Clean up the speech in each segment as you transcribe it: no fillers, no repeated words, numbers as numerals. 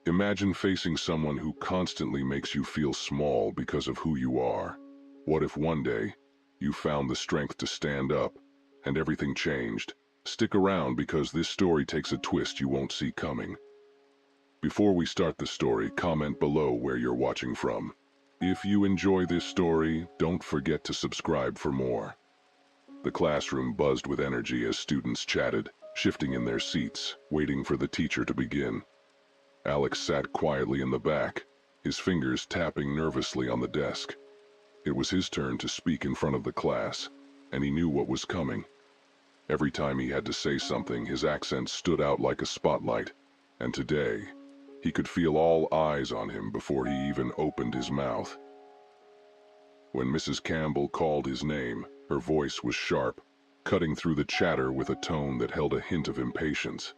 Imagine facing someone who constantly makes you feel small because of who you are. What if one day you found the strength to stand up and everything changed? Stick around because this story takes a twist you won't see coming. Before we start the story, comment below where you're watching from. If you enjoy this story, don't forget to subscribe for more. The classroom buzzed with energy as students chatted, shifting in their seats, waiting for the teacher to begin. Alex sat quietly in the back, his fingers tapping nervously on the desk. It was his turn to speak in front of the class, and he knew what was coming. Every time he had to say something, his accent stood out like a spotlight, and today, he could feel all eyes on him before he even opened his mouth. When Mrs. Campbell called his name, her voice was sharp, cutting through the chatter with a tone that held a hint of impatience.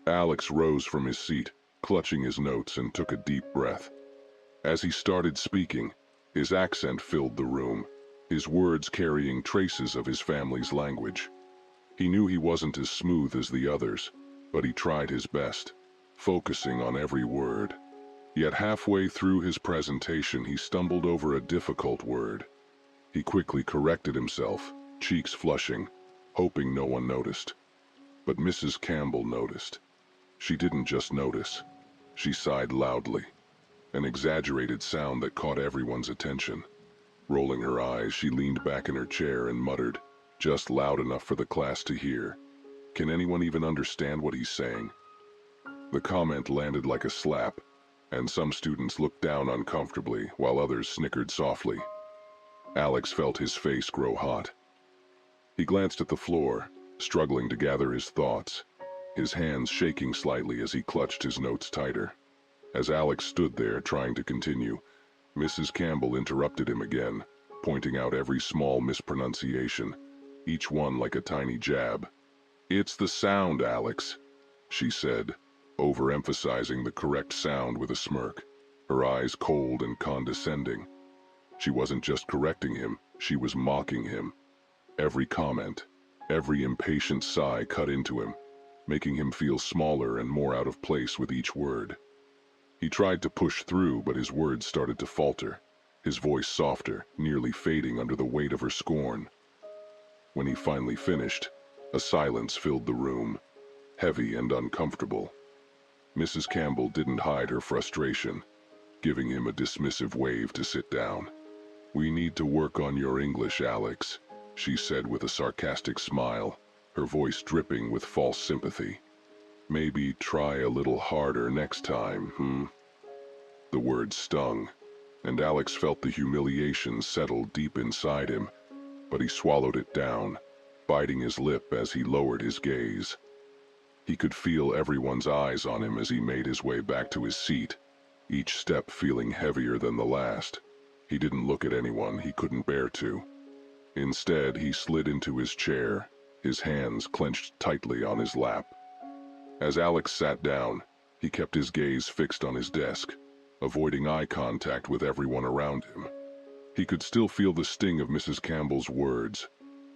Alex rose from his seat, clutching his notes, and took a deep breath. As he started speaking, his accent filled the room, his words carrying traces of his family's language. He knew he wasn't as smooth as the others, but he tried his best, focusing on every word. Yet halfway through his presentation, he stumbled over a difficult word. He quickly corrected himself, cheeks flushing, hoping no one noticed. But Mrs. Campbell noticed. She didn't just notice. She sighed loudly, an exaggerated sound that caught everyone's attention. Rolling her eyes, she leaned back in her chair and muttered, just loud enough for the class to hear, "Can anyone even understand what he's saying?" The comment landed like a slap, and some students looked down uncomfortably while others snickered softly. Alex felt his face grow hot. He glanced at the floor, struggling to gather his thoughts, his hands shaking slightly as he clutched his notes tighter. As Alex stood there trying to continue, Mrs. Campbell interrupted him again, pointing out every small mispronunciation, each one like a tiny jab. "It's the sound, Alex," she said, overemphasizing the correct sound with a smirk, her eyes cold and condescending. She wasn't just correcting him, she was mocking him. Every comment, every impatient sigh cut into him, making him feel smaller and more out of place with each word. He tried to push through, but his words started to falter, his voice softer, nearly fading under the weight of her scorn. When he finally finished, a silence filled the room, heavy and uncomfortable. Mrs. Campbell didn't hide her frustration, giving him a dismissive wave to sit down. "We need to work on your English, Alex," she said with a sarcastic smile, her voice dripping with false sympathy. "Maybe try a little harder next time, The words stung, and Alex felt the humiliation settle deep inside him, but he swallowed it down, biting his lip as he lowered his gaze. He could feel everyone's eyes on him as he made his way back to his seat, each step feeling heavier than the last. He didn't look at anyone he couldn't bear to. Instead, he slid into his chair, his hands clenched tightly on his lap. As Alex sat down, he kept his gaze fixed on his desk, avoiding eye contact with everyone around him. He could still feel the sting of Mrs. Campbell's words,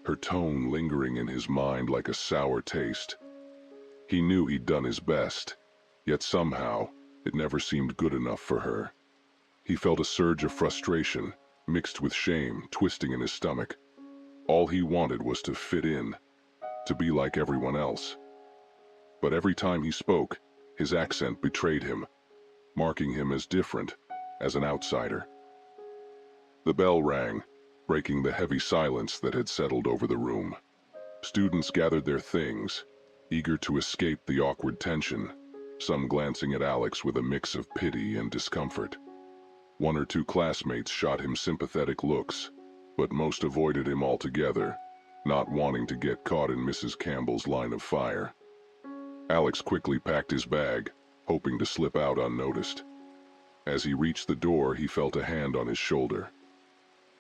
her tone lingering in his mind like a sour taste. He knew he'd done his best, yet somehow, it never seemed good enough for her. He felt a surge of frustration, mixed with shame, twisting in his stomach. All he wanted was to fit in, to be like everyone else. But every time he spoke, his accent betrayed him, marking him as different, as an outsider. The bell rang, breaking the heavy silence that had settled over the room. Students gathered their things, eager to escape the awkward tension, some glancing at Alex with a mix of pity and discomfort. One or two classmates shot him sympathetic looks, but most avoided him altogether, not wanting to get caught in Mrs. Campbell's line of fire. Alex quickly packed his bag, hoping to slip out unnoticed. As he reached the door, he felt a hand on his shoulder.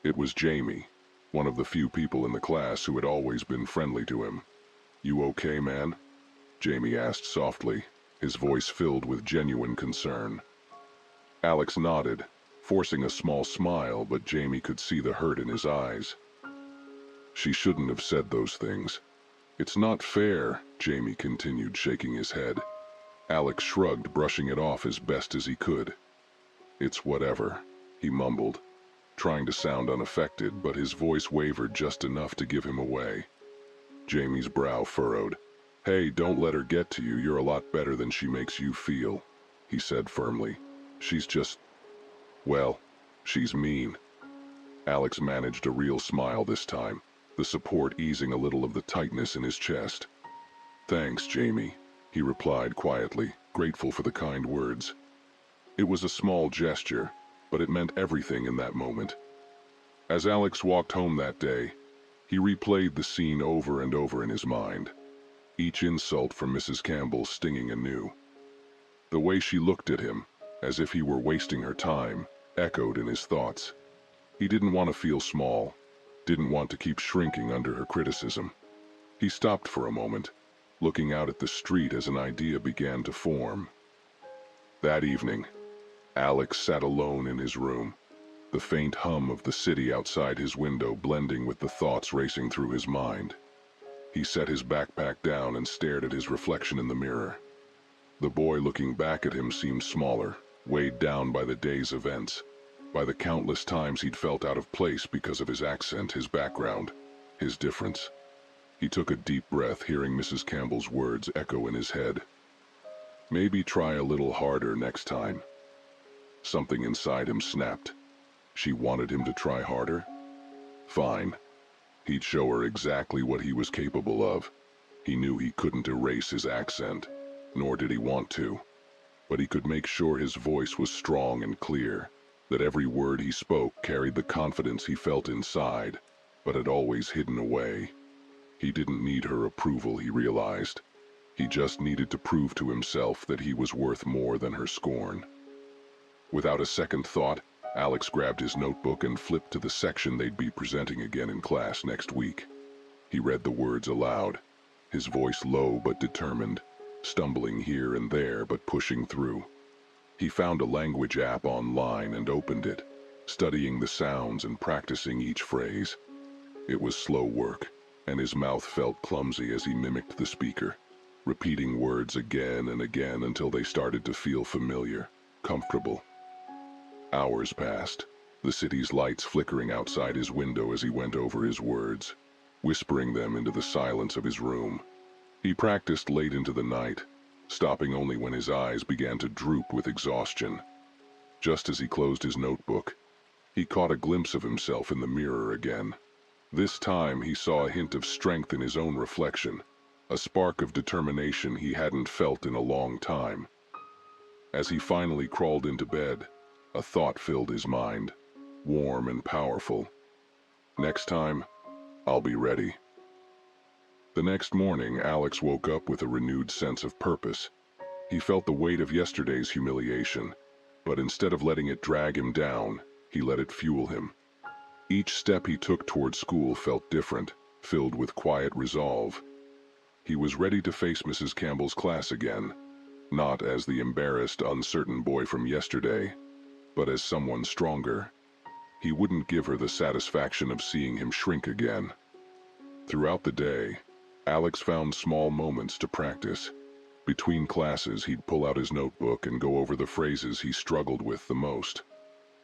It was Jamie, one of the few people in the class who had always been friendly to him. "You okay, man?" Jamie asked softly, his voice filled with genuine concern. Alex nodded, forcing a small smile, but Jamie could see the hurt in his eyes. "She shouldn't have said those things. It's not fair," Jamie continued, shaking his head. Alex shrugged, brushing it off as best as he could. "It's whatever," he mumbled, trying to sound unaffected, but his voice wavered just enough to give him away. Jamie's brow furrowed. "Hey, don't let her get to you. You're a lot better than she makes you feel," he said firmly. "She's just, well, she's mean." Alex managed a real smile this time, the support easing a little of the tightness in his chest. "Thanks, Jamie," he replied quietly, grateful for the kind words. It was a small gesture, but it meant everything in that moment. As Alex walked home that day, he replayed the scene over and over in his mind, each insult from Mrs. Campbell stinging anew. The way she looked at him, as if he were wasting her time, echoed in his thoughts. He didn't want to feel small, didn't want to keep shrinking under her criticism. He stopped for a moment, looking out at the street as an idea began to form. That evening, Alex sat alone in his room, the faint hum of the city outside his window blending with the thoughts racing through his mind. He set his backpack down and stared at his reflection in the mirror. The boy looking back at him seemed smaller, weighed down by the day's events, by the countless times he'd felt out of place because of his accent, his background, his difference. He took a deep breath, hearing Mrs. Campbell's words echo in his head. "Maybe try a little harder next time." Something inside him snapped. She wanted him to try harder? Fine. He'd show her exactly what he was capable of. He knew he couldn't erase his accent, nor did he want to. But he could make sure his voice was strong and clear, that every word he spoke carried the confidence he felt inside, but had always hidden away. He didn't need her approval, he realized. He just needed to prove to himself that he was worth more than her scorn. Without a second thought, Alex grabbed his notebook and flipped to the section they'd be presenting again in class next week. He read the words aloud, his voice low but determined, stumbling here and there but pushing through. He found a language app online and opened it, studying the sounds and practicing each phrase. It was slow work, and his mouth felt clumsy as he mimicked the speaker, repeating words again and again until they started to feel familiar, comfortable. Hours passed, the city's lights flickering outside his window as he went over his words, whispering them into the silence of his room. He practiced late into the night, stopping only when his eyes began to droop with exhaustion. Just as he closed his notebook, he caught a glimpse of himself in the mirror again. This time he saw a hint of strength in his own reflection, a spark of determination he hadn't felt in a long time. As he finally crawled into bed, a thought filled his mind, warm and powerful. Next time, I'll be ready. The next morning, Alex woke up with a renewed sense of purpose. He felt the weight of yesterday's humiliation, but instead of letting it drag him down, he let it fuel him. Each step he took toward school felt different, filled with quiet resolve. He was ready to face Mrs. Campbell's class again, not as the embarrassed, uncertain boy from yesterday, but as someone stronger. He wouldn't give her the satisfaction of seeing him shrink again. Throughout the day, Alex found small moments to practice. Between classes, he'd pull out his notebook and go over the phrases he struggled with the most.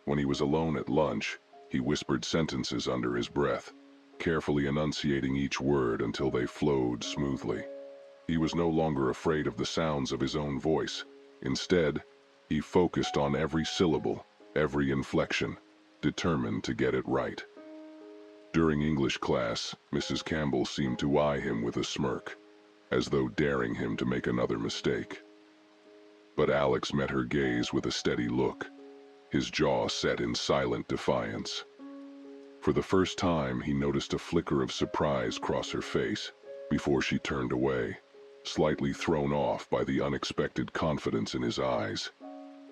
When he was alone at lunch, he whispered sentences under his breath, carefully enunciating each word until they flowed smoothly. He was no longer afraid of the sounds of his own voice. Instead, he focused on every syllable, every inflection, determined to get it right. During English class, Mrs. Campbell seemed to eye him with a smirk, as though daring him to make another mistake. But Alex met her gaze with a steady look, his jaw set in silent defiance. For the first time, he noticed a flicker of surprise cross her face before she turned away, slightly thrown off by the unexpected confidence in his eyes.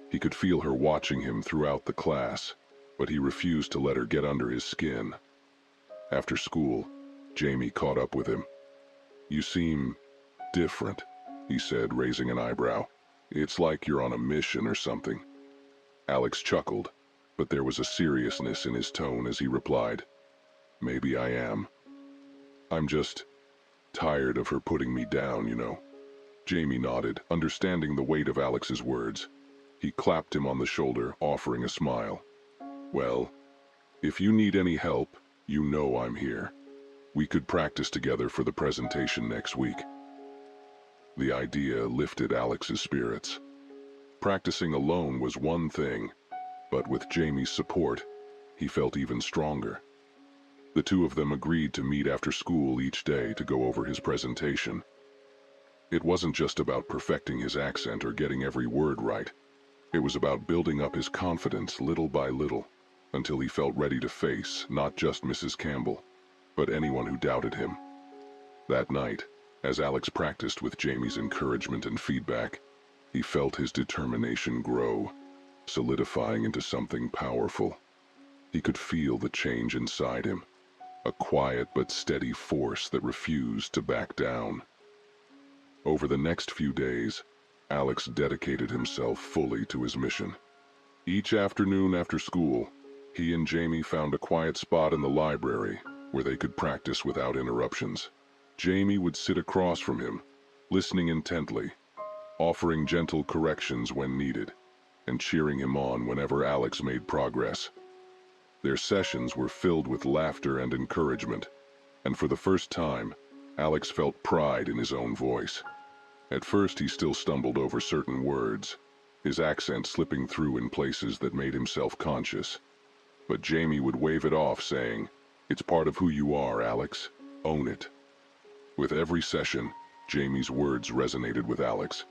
He could feel her watching him throughout the class, but he refused to let her get under his skin. After school, Jamie caught up with him. "You seem different," he said, raising an eyebrow. "It's like you're on a mission or something." Alex chuckled, but there was a seriousness in his tone as he replied, "Maybe I am. I'm just tired of her putting me down, you know." Jamie nodded, understanding the weight of Alex's words. He clapped him on the shoulder, offering a smile. "Well, if you need any help, you know I'm here. We could practice together for the presentation next week." The idea lifted Alex's spirits. Practicing alone was one thing, but with Jamie's support, he felt even stronger. The two of them agreed to meet after school each day to go over his presentation. It wasn't just about perfecting his accent or getting every word right. It was about building up his confidence little by little, until he felt ready to face not just Mrs. Campbell, but anyone who doubted him. That night, as Alex practiced with Jamie's encouragement and feedback, he felt his determination grow, solidifying into something powerful. He could feel the change inside him, a quiet but steady force that refused to back down. Over the next few days, Alex dedicated himself fully to his mission. Each afternoon after school, he and Jamie found a quiet spot in the library where they could practice without interruptions. Jamie would sit across from him, listening intently, offering gentle corrections when needed, and cheering him on whenever Alex made progress. Their sessions were filled with laughter and encouragement, and for the first time, Alex felt pride in his own voice. At first, he still stumbled over certain words, his accent slipping through in places that made him self-conscious. But Jamie would wave it off, saying, "It's part of who you are, Alex. Own it." With every session, Jamie's words resonated with Alex,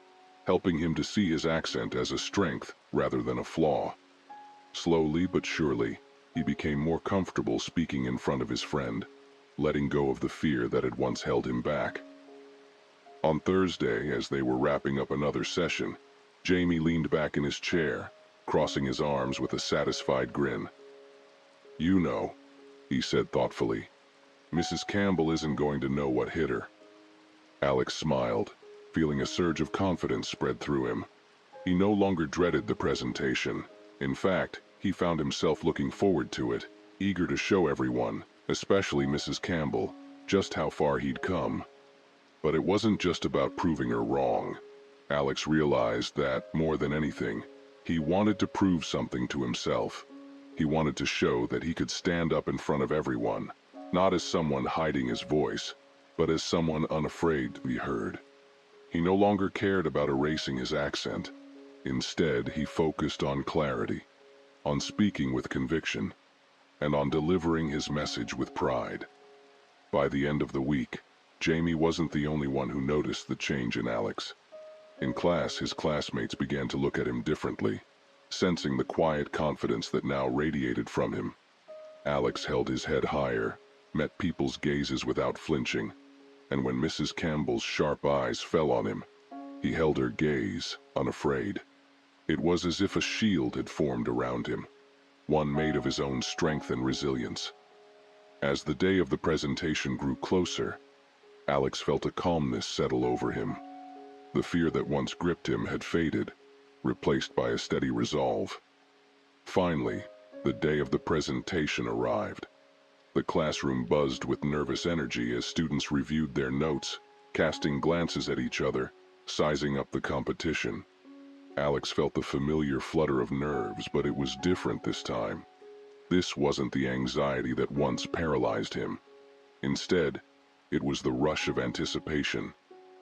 helping him to see his accent as a strength rather than a flaw. Slowly but surely, he became more comfortable speaking in front of his friend, letting go of the fear that had once held him back. On Thursday, as they were wrapping up another session, Jamie leaned back in his chair, crossing his arms with a satisfied grin. "You know," he said thoughtfully, "Mrs. Campbell isn't going to know what hit her." Alex smiled, feeling a surge of confidence spread through him. He no longer dreaded the presentation. In fact, he found himself looking forward to it, eager to show everyone, especially Mrs. Campbell, just how far he'd come. But it wasn't just about proving her wrong. Alex realized that, more than anything, he wanted to prove something to himself. He wanted to show that he could stand up in front of everyone, not as someone hiding his voice, but as someone unafraid to be heard. He no longer cared about erasing his accent. Instead, he focused on clarity, on speaking with conviction, and on delivering his message with pride. By the end of the week, Jamie wasn't the only one who noticed the change in Alex. In class, his classmates began to look at him differently, sensing the quiet confidence that now radiated from him. Alex held his head higher, met people's gazes without flinching, and when Mrs. Campbell's sharp eyes fell on him, he held her gaze, unafraid. It was as if a shield had formed around him, one made of his own strength and resilience. As the day of the presentation grew closer, Alex felt a calmness settle over him. The fear that once gripped him had faded, replaced by a steady resolve. Finally, the day of the presentation arrived. The classroom buzzed with nervous energy as students reviewed their notes, casting glances at each other, sizing up the competition. Alex felt the familiar flutter of nerves, but it was different this time. This wasn't the anxiety that once paralyzed him. Instead, it was the rush of anticipation,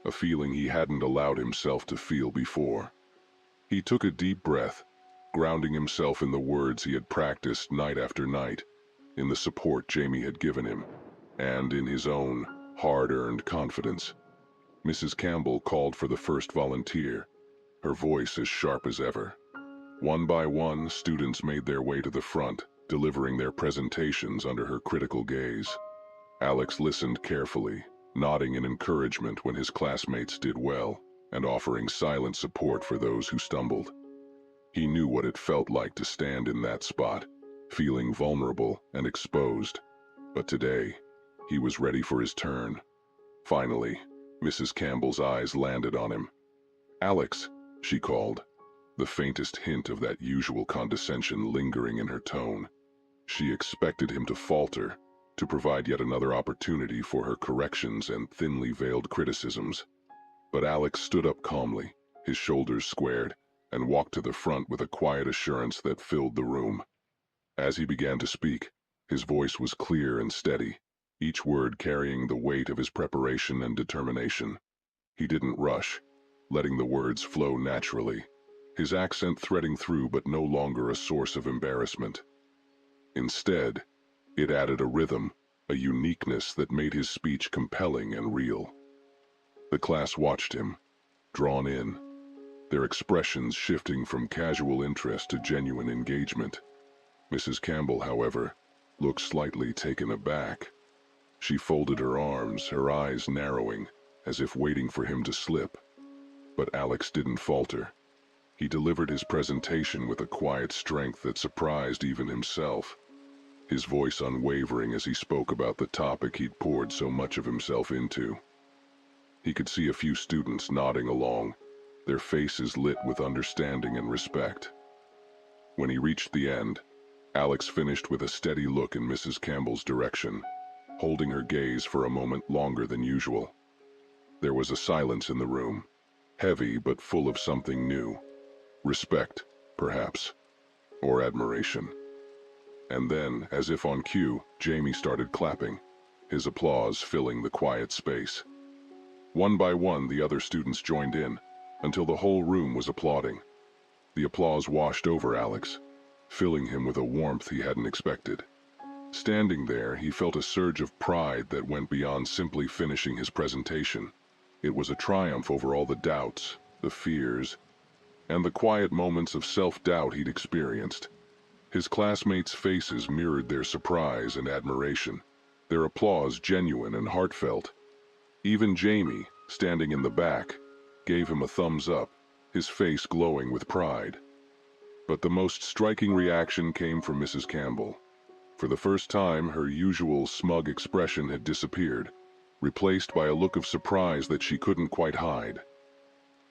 a feeling he hadn't allowed himself to feel before. He took a deep breath, grounding himself in the words he had practiced night after night, in the support Jamie had given him, and in his own hard-earned confidence. Mrs. Campbell called for the first volunteer, her voice as sharp as ever. One by one, students made their way to the front, delivering their presentations under her critical gaze. Alex listened carefully, nodding in encouragement when his classmates did well, and offering silent support for those who stumbled. He knew what it felt like to stand in that spot, feeling vulnerable and exposed. But today, he was ready for his turn. Finally, Mrs. Campbell's eyes landed on him. "Alex," she called, the faintest hint of that usual condescension lingering in her tone. She expected him to falter, to provide yet another opportunity for her corrections and thinly veiled criticisms. But Alex stood up calmly, his shoulders squared, and walked to the front with a quiet assurance that filled the room. As he began to speak, his voice was clear and steady, each word carrying the weight of his preparation and determination. He didn't rush, letting the words flow naturally, his accent threading through but no longer a source of embarrassment. Instead, it added a rhythm, a uniqueness that made his speech compelling and real. The class watched him, drawn in, their expressions shifting from casual interest to genuine engagement. Mrs. Campbell, however, looked slightly taken aback. She folded her arms, her eyes narrowing, as if waiting for him to slip. But Alex didn't falter. He delivered his presentation with a quiet strength that surprised even himself, his voice unwavering as he spoke about the topic he'd poured so much of himself into. He could see a few students nodding along, their faces lit with understanding and respect. When he reached the end, Alex finished with a steady look in Mrs. Campbell's direction, holding her gaze for a moment longer than usual. There was a silence in the room, heavy but full of something new. Respect, perhaps, or admiration. And then, as if on cue, Jamie started clapping, his applause filling the quiet space. One by one, the other students joined in, until the whole room was applauding. The applause washed over Alex, filling him with a warmth he hadn't expected. Standing there, he felt a surge of pride that went beyond simply finishing his presentation. It was a triumph over all the doubts, the fears, and the quiet moments of self-doubt he'd experienced. His classmates' faces mirrored their surprise and admiration, their applause genuine and heartfelt. Even Jamie, standing in the back, gave him a thumbs up, his face glowing with pride. But the most striking reaction came from Mrs. Campbell. For the first time, her usual smug expression had disappeared, replaced by a look of surprise that she couldn't quite hide.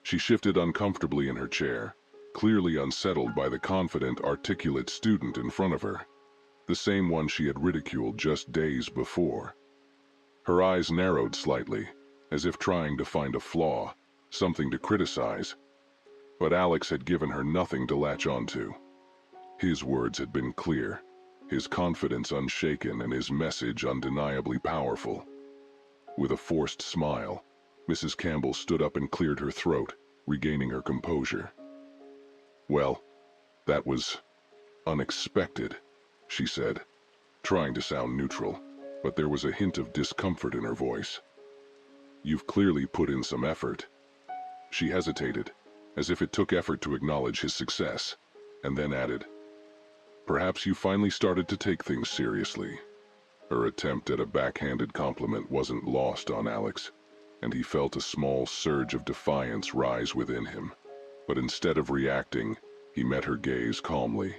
She shifted uncomfortably in her chair, clearly unsettled by the confident, articulate student in front of her, the same one she had ridiculed just days before. Her eyes narrowed slightly, as if trying to find a flaw, something to criticize. But Alex had given her nothing to latch onto. His words had been clear, his confidence unshaken, and his message undeniably powerful. With a forced smile, Mrs. Campbell stood up and cleared her throat, regaining her composure. "Well, that was unexpected," she said, trying to sound neutral, but there was a hint of discomfort in her voice. "You've clearly put in some effort." She hesitated, as if it took effort to acknowledge his success, and then added, "Perhaps you finally started to take things seriously." Her attempt at a backhanded compliment wasn't lost on Alex, and he felt a small surge of defiance rise within him. But instead of reacting, he met her gaze calmly,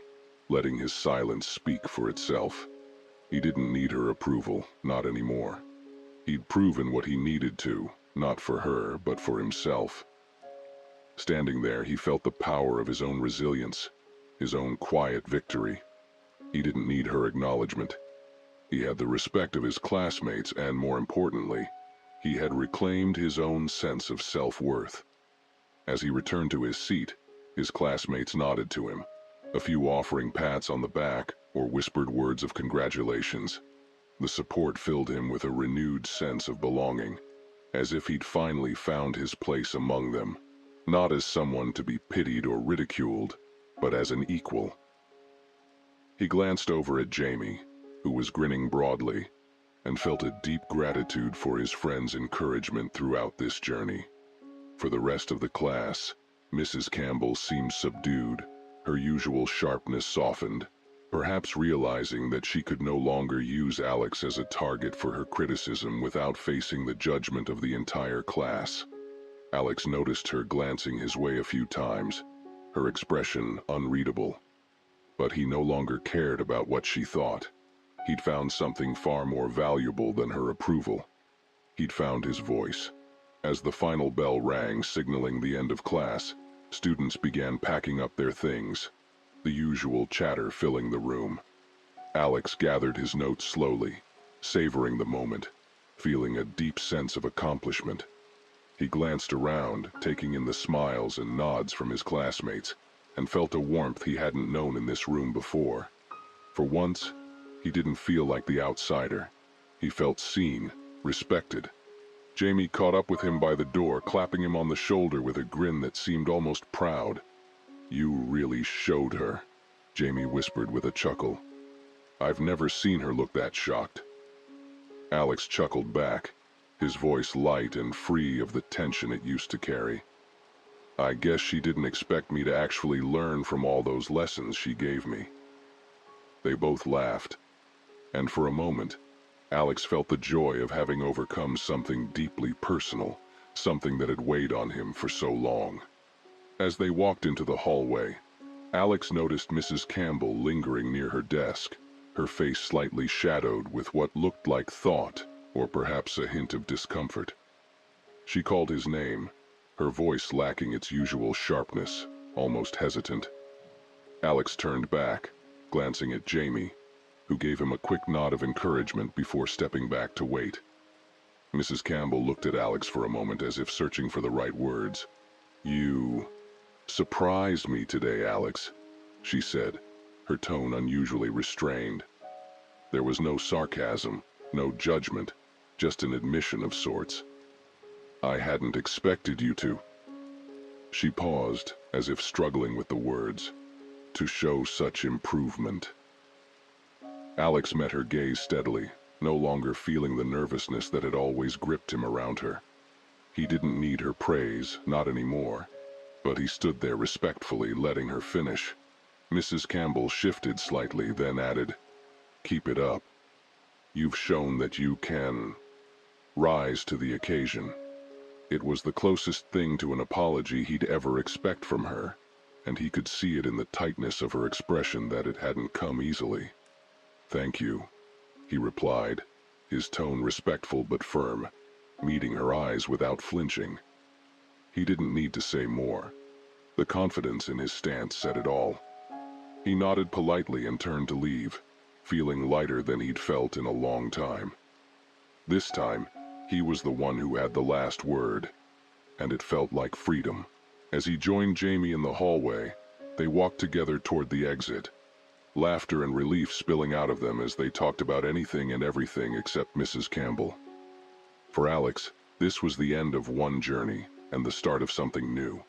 letting his silence speak for itself. He didn't need her approval, not anymore. He'd proven what he needed to, not for her, but for himself. Standing there, he felt the power of his own resilience, his own quiet victory. He didn't need her acknowledgement. He had the respect of his classmates, and more importantly, he had reclaimed his own sense of self-worth. As he returned to his seat, his classmates nodded to him, a few offering pats on the back or whispered words of congratulations. The support filled him with a renewed sense of belonging, as if he'd finally found his place among them, not as someone to be pitied or ridiculed, but as an equal. He glanced over at Jamie, who was grinning broadly, and felt a deep gratitude for his friend's encouragement throughout this journey. For the rest of the class, Mrs. Campbell seemed subdued, her usual sharpness softened, perhaps realizing that she could no longer use Alex as a target for her criticism without facing the judgment of the entire class. Alex noticed her glancing his way a few times, her expression unreadable. But he no longer cared about what she thought. He'd found something far more valuable than her approval. He'd found his voice. As the final bell rang, signaling the end of class, students began packing up their things, the usual chatter filling the room. Alex gathered his notes slowly, savoring the moment, feeling a deep sense of accomplishment. He glanced around, taking in the smiles and nods from his classmates, and felt a warmth he hadn't known in this room before. For once, he didn't feel like the outsider. He felt seen, respected. Jamie caught up with him by the door, clapping him on the shoulder with a grin that seemed almost proud. "You really showed her," Jamie whispered with a chuckle. "I've never seen her look that shocked." Alex chuckled back, his voice light and free of the tension it used to carry. "I guess she didn't expect me to actually learn from all those lessons she gave me." They both laughed, and for a moment, Alex felt the joy of having overcome something deeply personal, something that had weighed on him for so long. As they walked into the hallway, Alex noticed Mrs. Campbell lingering near her desk, her face slightly shadowed with what looked like thought, or perhaps a hint of discomfort. She called his name, her voice lacking its usual sharpness, almost hesitant. Alex turned back, glancing at Jamie, who gave him a quick nod of encouragement before stepping back to wait. Mrs. Campbell looked at Alex for a moment as if searching for the right words. "You surprised me today, Alex," she said, her tone unusually restrained. There was no sarcasm, no judgment, just an admission of sorts. "I hadn't expected you to." She paused, as if struggling with the words. "To show such improvement." Alex met her gaze steadily, no longer feeling the nervousness that had always gripped him around her. He didn't need her praise, not anymore, but he stood there respectfully, letting her finish. Mrs. Campbell shifted slightly, then added, "Keep it up. You've shown that you can rise to the occasion." It was the closest thing to an apology he'd ever expect from her, and he could see it in the tightness of her expression that it hadn't come easily. "Thank you," he replied, his tone respectful but firm, meeting her eyes without flinching. He didn't need to say more. The confidence in his stance said it all. He nodded politely and turned to leave, feeling lighter than he'd felt in a long time. This time, he was the one who had the last word, and it felt like freedom. As he joined Jamie in the hallway, they walked together toward the exit, laughter and relief spilling out of them as they talked about anything and everything except Mrs. Campbell. For Alex, this was the end of one journey and the start of something new.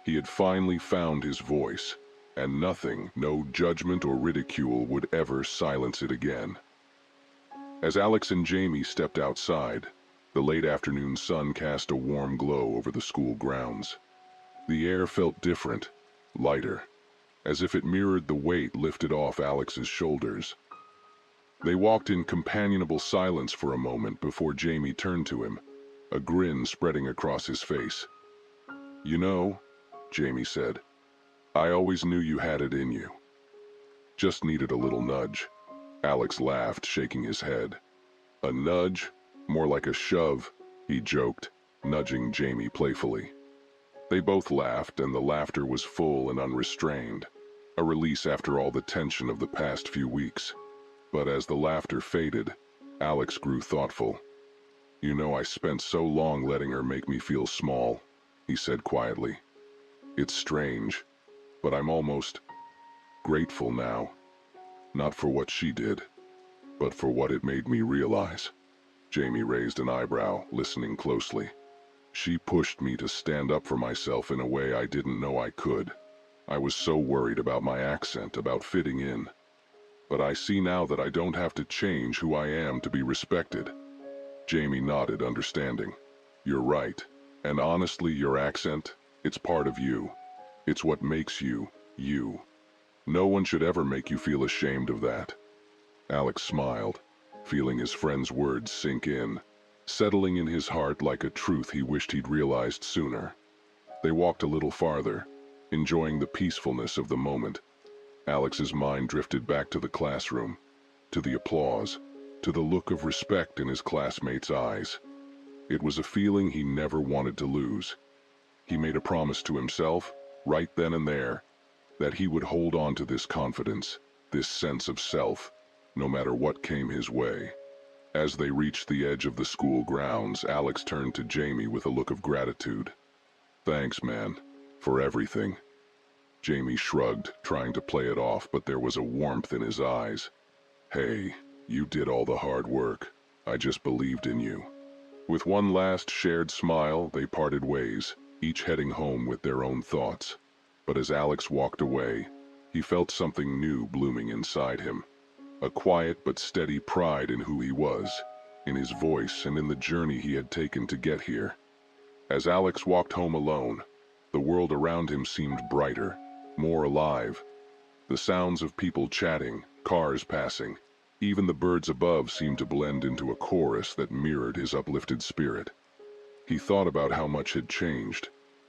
He had finally found his voice, and nothing, no judgment or ridicule, would ever silence it again. As Alex and Jamie stepped outside, the late afternoon sun cast a warm glow over the school grounds. The air felt different, lighter, as if it mirrored the weight lifted off Alex's shoulders. They walked in companionable silence for a moment before Jamie turned to him, a grin spreading across his face. "You know," Jamie said, "I always knew you had it in you. Just needed a little nudge." Alex laughed, shaking his head. "A nudge? More like a shove," he joked, nudging Jamie playfully. They both laughed, and the laughter was full and unrestrained, a release after all the tension of the past few weeks. But as the laughter faded, Alex grew thoughtful. "You know, I spent so long letting her make me feel small," he said quietly. "It's strange, but I'm almost grateful now. Not for what she did, but for what it made me realize." Jamie raised an eyebrow, listening closely. "She pushed me to stand up for myself in a way I didn't know I could. I was so worried about my accent, about fitting in. But I see now that I don't have to change who I am to be respected." Jamie nodded, understanding. "You're right. And honestly, your accent, it's part of you. It's what makes you, you. No one should ever make you feel ashamed of that." Alex smiled, feeling his friend's words sink in, settling in his heart like a truth he wished he'd realized sooner. They walked a little farther, enjoying the peacefulness of the moment. Alex's mind drifted back to the classroom, to the applause, to the look of respect in his classmates' eyes. It was a feeling he never wanted to lose. He made a promise to himself, right then and there, that he would hold on to this confidence, this sense of self, no matter what came his way. As they reached the edge of the school grounds, Alex turned to Jamie with a look of gratitude. "Thanks, man, for everything." Jamie shrugged, trying to play it off, but there was a warmth in his eyes. "Hey, you did all the hard work. I just believed in you." With one last shared smile, they parted ways, each heading home with their own thoughts. But as Alex walked away, he felt something new blooming inside him. A quiet but steady pride in who he was, in his voice and in the journey he had taken to get here. As Alex walked home alone, the world around him seemed brighter, more alive. The sounds of people chatting, cars passing, even the birds above seemed to blend into a chorus that mirrored his uplifted spirit. He thought about how much had changed,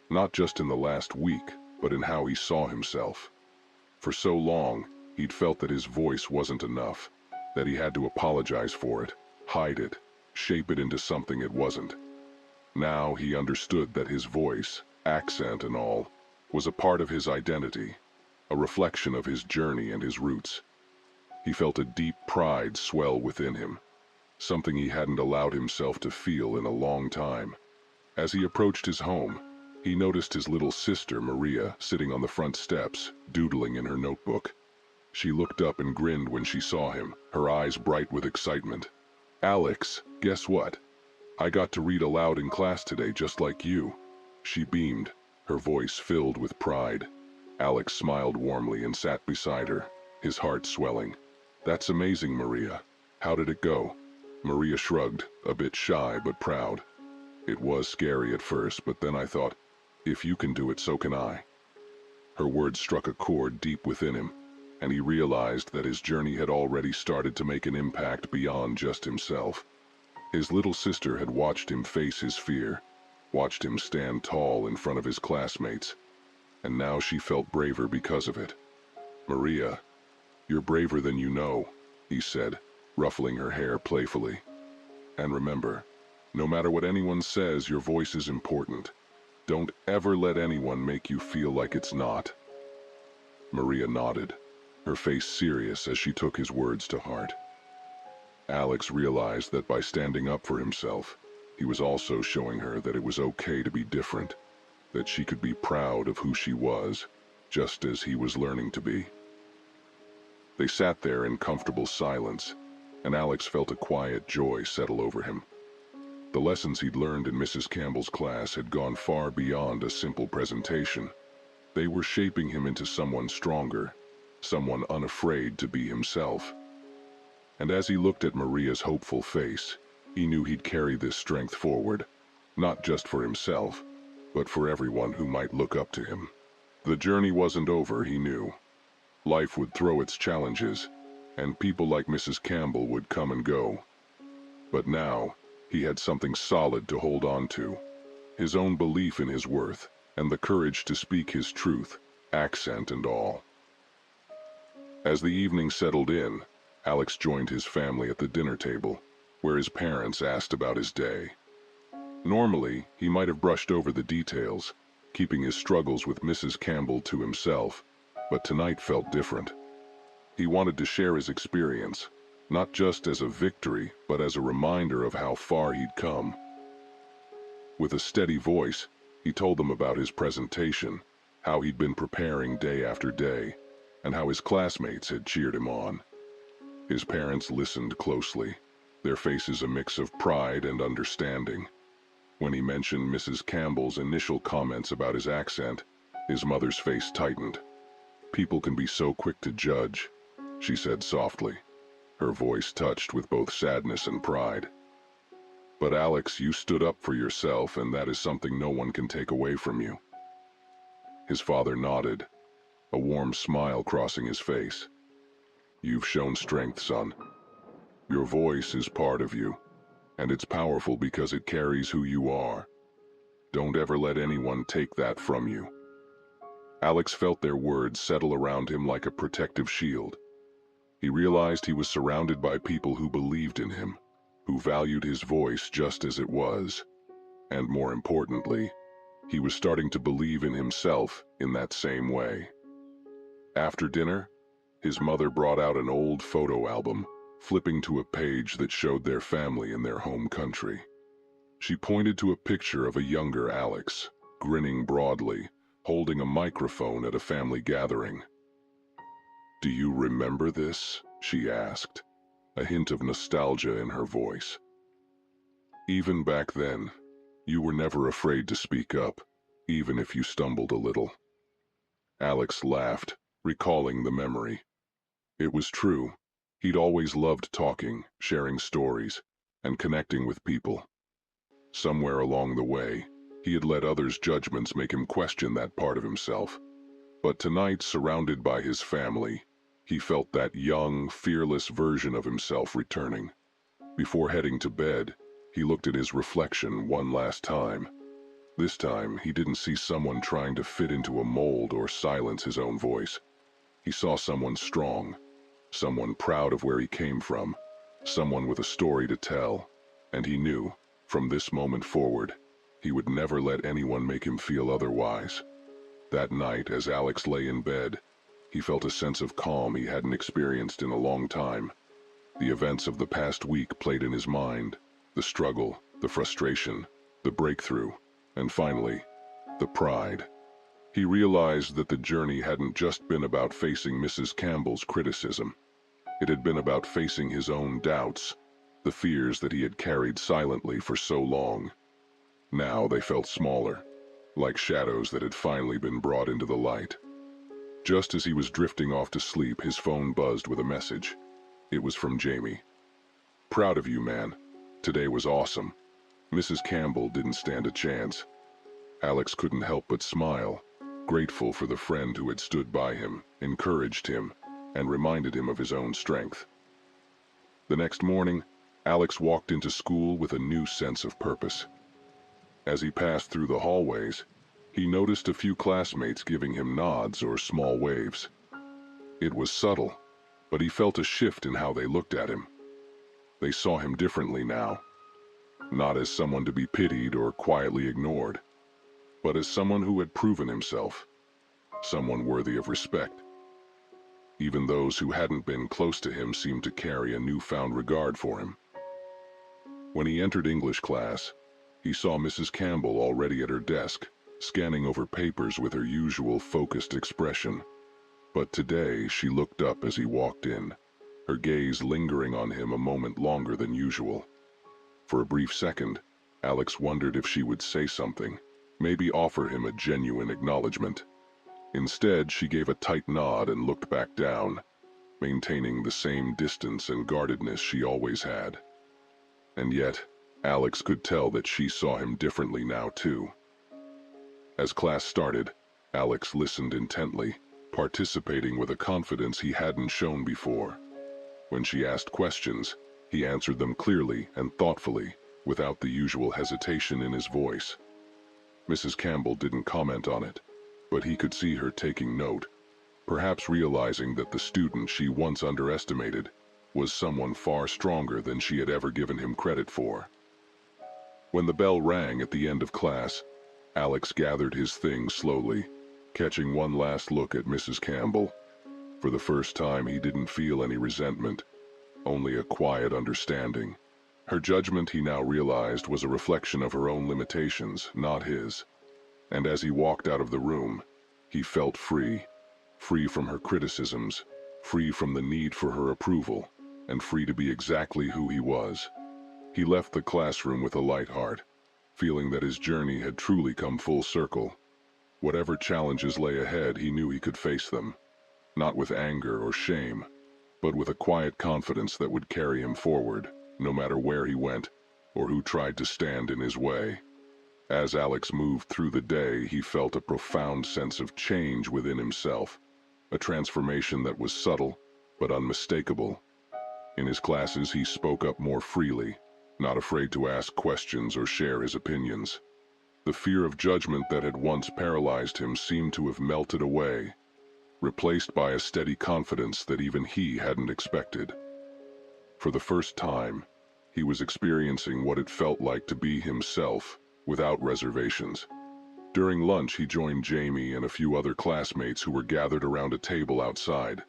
not just in the last week, but in how he saw himself. For so long, he'd felt that his voice wasn't enough, that he had to apologize for it, hide it, shape it into something it wasn't. Now he understood that his voice, accent and all, was a part of his identity, a reflection of his journey and his roots. He felt a deep pride swell within him, something he hadn't allowed himself to feel in a long time. As he approached his home, he noticed his little sister, Maria, sitting on the front steps, doodling in her notebook. She looked up and grinned when she saw him, her eyes bright with excitement. "Alex, guess what? I got to read aloud in class today just like you." She beamed, her voice filled with pride. Alex smiled warmly and sat beside her, his heart swelling. "That's amazing, Maria. How did it go?" Maria shrugged, a bit shy but proud. "It was scary at first, but then I thought, if you can do it, so can I." Her words struck a chord deep within him, and he realized that his journey had already started to make an impact beyond just himself. His little sister had watched him face his fear, watched him stand tall in front of his classmates, and now she felt braver because of it. "Maria, you're braver than you know," he said, ruffling her hair playfully. "And remember, no matter what anyone says, your voice is important. Don't ever let anyone make you feel like it's not." Maria nodded, her face serious as she took his words to heart. Alex realized that by standing up for himself, he was also showing her that it was okay to be different, that she could be proud of who she was, just as he was learning to be. They sat there in comfortable silence, and Alex felt a quiet joy settle over him. The lessons he'd learned in Mrs. Campbell's class had gone far beyond a simple presentation. They were shaping him into someone stronger, someone unafraid to be himself. And as he looked at Maria's hopeful face, he knew he'd carry this strength forward, not just for himself, but for everyone who might look up to him. The journey wasn't over, he knew. Life would throw its challenges, and people like Mrs. Campbell would come and go. But now, he had something solid to hold on to, his own belief in his worth, and the courage to speak his truth, accent and all. As the evening settled in, Alex joined his family at the dinner table, where his parents asked about his day. Normally, he might have brushed over the details, keeping his struggles with Mrs. Campbell to himself, but tonight felt different. He wanted to share his experience, not just as a victory, but as a reminder of how far he'd come. With a steady voice, he told them about his presentation, how he'd been preparing day after day, and how his classmates had cheered him on. His parents listened closely, their faces a mix of pride and understanding. When he mentioned Mrs. Campbell's initial comments about his accent, his mother's face tightened. "People can be so quick to judge," she said softly, her voice touched with both sadness and pride. "But Alex, you stood up for yourself, and that is something no one can take away from you." His father nodded, a warm smile crossing his face. "You've shown strength, son. Your voice is part of you, and it's powerful because it carries who you are. Don't ever let anyone take that from you." Alex felt their words settle around him like a protective shield. He realized he was surrounded by people who believed in him, who valued his voice just as it was. And more importantly, he was starting to believe in himself in that same way. After dinner, his mother brought out an old photo album, flipping to a page that showed their family in their home country. She pointed to a picture of a younger Alex, grinning broadly, holding a microphone at a family gathering. "Do you remember this?" she asked, a hint of nostalgia in her voice. "Even back then, you were never afraid to speak up, even if you stumbled a little." Alex laughed, recalling the memory. It was true. He'd always loved talking, sharing stories, and connecting with people. Somewhere along the way, he had let others' judgments make him question that part of himself. But tonight, surrounded by his family, he felt that young, fearless version of himself returning. Before heading to bed, he looked at his reflection one last time. This time, he didn't see someone trying to fit into a mold or silence his own voice. He saw someone strong, someone proud of where he came from, someone with a story to tell, and he knew, from this moment forward, he would never let anyone make him feel otherwise. That night, as Alex lay in bed, he felt a sense of calm he hadn't experienced in a long time. The events of the past week played in his mind, the struggle, the frustration, the breakthrough, and finally, the pride. He realized that the journey hadn't just been about facing Mrs. Campbell's criticism. It had been about facing his own doubts, the fears that he had carried silently for so long. Now they felt smaller, like shadows that had finally been brought into the light. Just as he was drifting off to sleep, his phone buzzed with a message. It was from Jamie. "Proud of you, man. Today was awesome. Mrs. Campbell didn't stand a chance." Alex couldn't help but smile, grateful for the friend who had stood by him, encouraged him, and reminded him of his own strength. The next morning, Alex walked into school with a new sense of purpose. As he passed through the hallways, he noticed a few classmates giving him nods or small waves. It was subtle, but he felt a shift in how they looked at him. They saw him differently now, not as someone to be pitied or quietly ignored, but as someone who had proven himself, someone worthy of respect. Even those who hadn't been close to him seemed to carry a newfound regard for him. When he entered English class, he saw Mrs. Campbell already at her desk, scanning over papers with her usual focused expression. But today she looked up as he walked in, her gaze lingering on him a moment longer than usual. For a brief second, Alex wondered if she would say something, maybe offer him a genuine acknowledgement. Instead, she gave a tight nod and looked back down, maintaining the same distance and guardedness she always had. And yet, Alex could tell that she saw him differently now too. As class started, Alex listened intently, participating with a confidence he hadn't shown before. When she asked questions, he answered them clearly and thoughtfully, without the usual hesitation in his voice. Mrs. Campbell didn't comment on it, but he could see her taking note, perhaps realizing that the student she once underestimated was someone far stronger than she had ever given him credit for. When the bell rang at the end of class, Alex gathered his things slowly, catching one last look at Mrs. Campbell. For the first time, he didn't feel any resentment, only a quiet understanding. Her judgment, he now realized, was a reflection of her own limitations, not his. And as he walked out of the room, he felt free. Free from her criticisms, free from the need for her approval, and free to be exactly who he was. He left the classroom with a light heart, feeling that his journey had truly come full circle. Whatever challenges lay ahead, he knew he could face them, not with anger or shame, but with a quiet confidence that would carry him forward, no matter where he went or who tried to stand in his way. As Alex moved through the day, he felt a profound sense of change within himself, a transformation that was subtle but unmistakable. In his classes, he spoke up more freely, not afraid to ask questions or share his opinions. The fear of judgment that had once paralyzed him seemed to have melted away, replaced by a steady confidence that even he hadn't expected. For the first time, he was experiencing what it felt like to be himself, without reservations. During lunch, he joined Jamie and a few other classmates who were gathered around a table outside.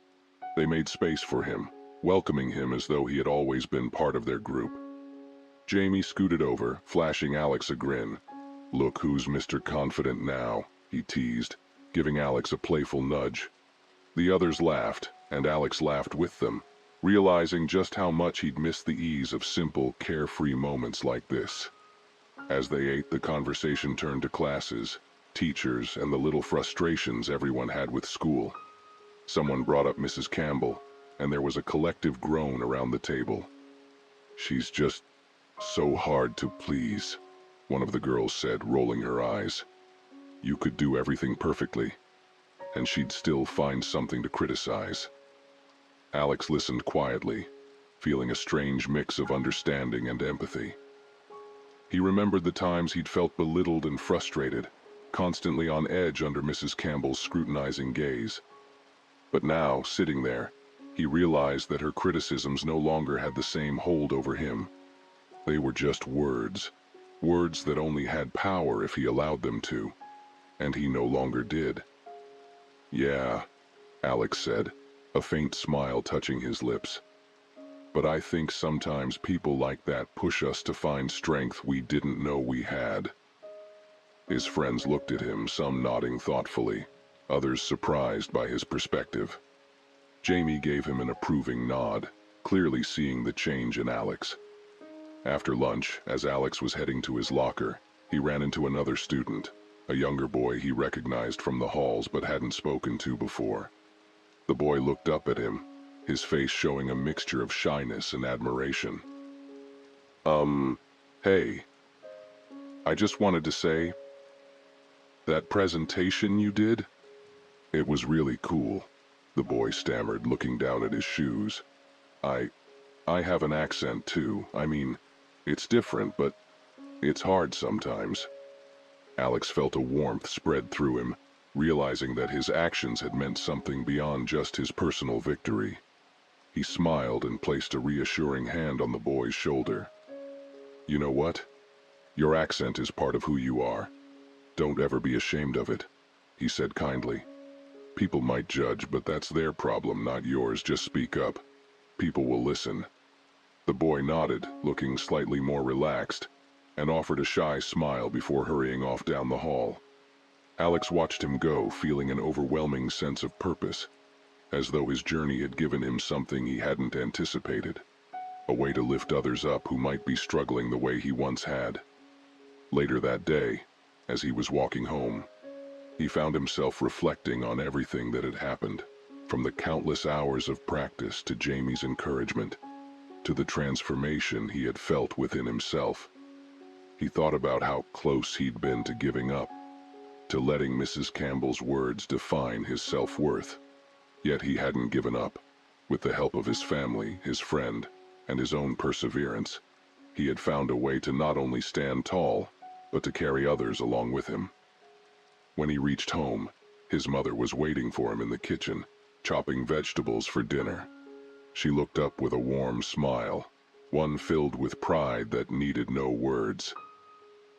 They made space for him, welcoming him as though he had always been part of their group. Jamie scooted over, flashing Alex a grin. "Look who's Mr. Confident now," he teased, giving Alex a playful nudge. The others laughed, and Alex laughed with them, realizing just how much he'd missed the ease of simple, carefree moments like this. As they ate, the conversation turned to classes, teachers, and the little frustrations everyone had with school. Someone brought up Mrs. Campbell, and there was a collective groan around the table. "She's just so hard to please," one of the girls said, rolling her eyes. "You could do everything perfectly, and she'd still find something to criticize." Alex listened quietly, feeling a strange mix of understanding and empathy. He remembered the times he'd felt belittled and frustrated, constantly on edge under Mrs. Campbell's scrutinizing gaze. But now, sitting there, he realized that her criticisms no longer had the same hold over him. They were just words, words that only had power if he allowed them to, and he no longer did. "Yeah," Alex said, a faint smile touching his lips. "But I think sometimes people like that push us to find strength we didn't know we had." His friends looked at him, some nodding thoughtfully, others surprised by his perspective. Jamie gave him an approving nod, clearly seeing the change in Alex. After lunch, as Alex was heading to his locker, he ran into another student, a younger boy he recognized from the halls but hadn't spoken to before. The boy looked up at him, his face showing a mixture of shyness and admiration. Hey, I just wanted to say, that presentation you did? It was really cool," the boy stammered, looking down at his shoes. I have an accent too. I mean, it's different, but it's hard sometimes." Alex felt a warmth spread through him, realizing that his actions had meant something beyond just his personal victory. He smiled and placed a reassuring hand on the boy's shoulder. "You know what? Your accent is part of who you are. Don't ever be ashamed of it," he said kindly. "People might judge, but that's their problem, not yours. Just speak up. People will listen." The boy nodded, looking slightly more relaxed, and offered a shy smile before hurrying off down the hall. Alex watched him go, feeling an overwhelming sense of purpose, as though his journey had given him something he hadn't anticipated, a way to lift others up who might be struggling the way he once had. Later that day, as he was walking home, he found himself reflecting on everything that had happened, from the countless hours of practice to Jamie's encouragement, to the transformation he had felt within himself. He thought about how close he'd been to giving up, to letting Mrs. Campbell's words define his self-worth. Yet he hadn't given up. With the help of his family, his friend, and his own perseverance, he had found a way to not only stand tall, but to carry others along with him. When he reached home, his mother was waiting for him in the kitchen, chopping vegetables for dinner. She looked up with a warm smile, one filled with pride that needed no words.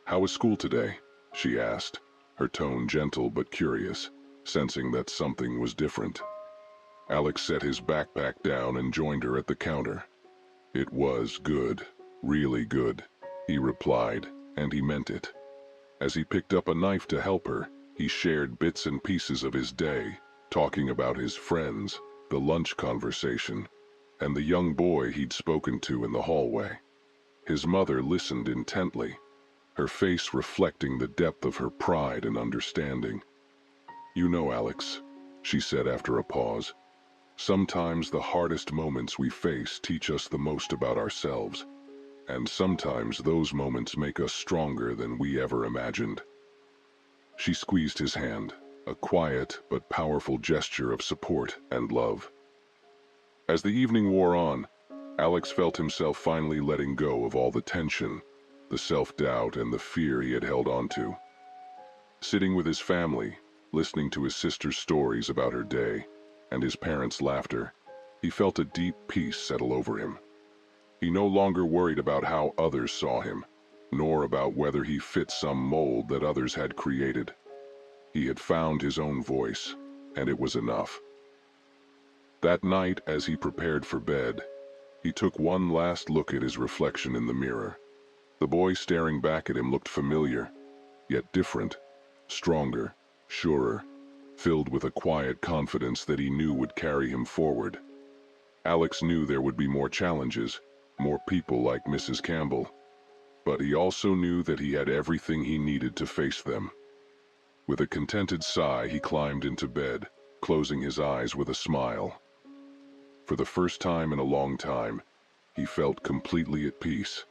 "How was school today?" she asked, her tone gentle but curious, sensing that something was different. Alex set his backpack down and joined her at the counter. "It was good, really good," he replied, and he meant it. As he picked up a knife to help her, he shared bits and pieces of his day, talking about his friends, the lunch conversation, and the young boy he'd spoken to in the hallway. His mother listened intently, her face reflecting the depth of her pride and understanding. "You know, Alex," she said after a pause, "sometimes the hardest moments we face teach us the most about ourselves, and sometimes those moments make us stronger than we ever imagined." She squeezed his hand, a quiet but powerful gesture of support and love. As the evening wore on, Alex felt himself finally letting go of all the tension, the self-doubt and the fear he had held onto. Sitting with his family, listening to his sister's stories about her day, and his parents' laughter, he felt a deep peace settle over him. He no longer worried about how others saw him, nor about whether he fit some mold that others had created. He had found his own voice, and it was enough. That night, as he prepared for bed, he took one last look at his reflection in the mirror. The boy staring back at him looked familiar, yet different, stronger, surer, filled with a quiet confidence that he knew would carry him forward. Alex knew there would be more challenges, more people like Mrs. Campbell, but he also knew that he had everything he needed to face them. With a contented sigh, he climbed into bed, closing his eyes with a smile. For the first time in a long time, he felt completely at peace,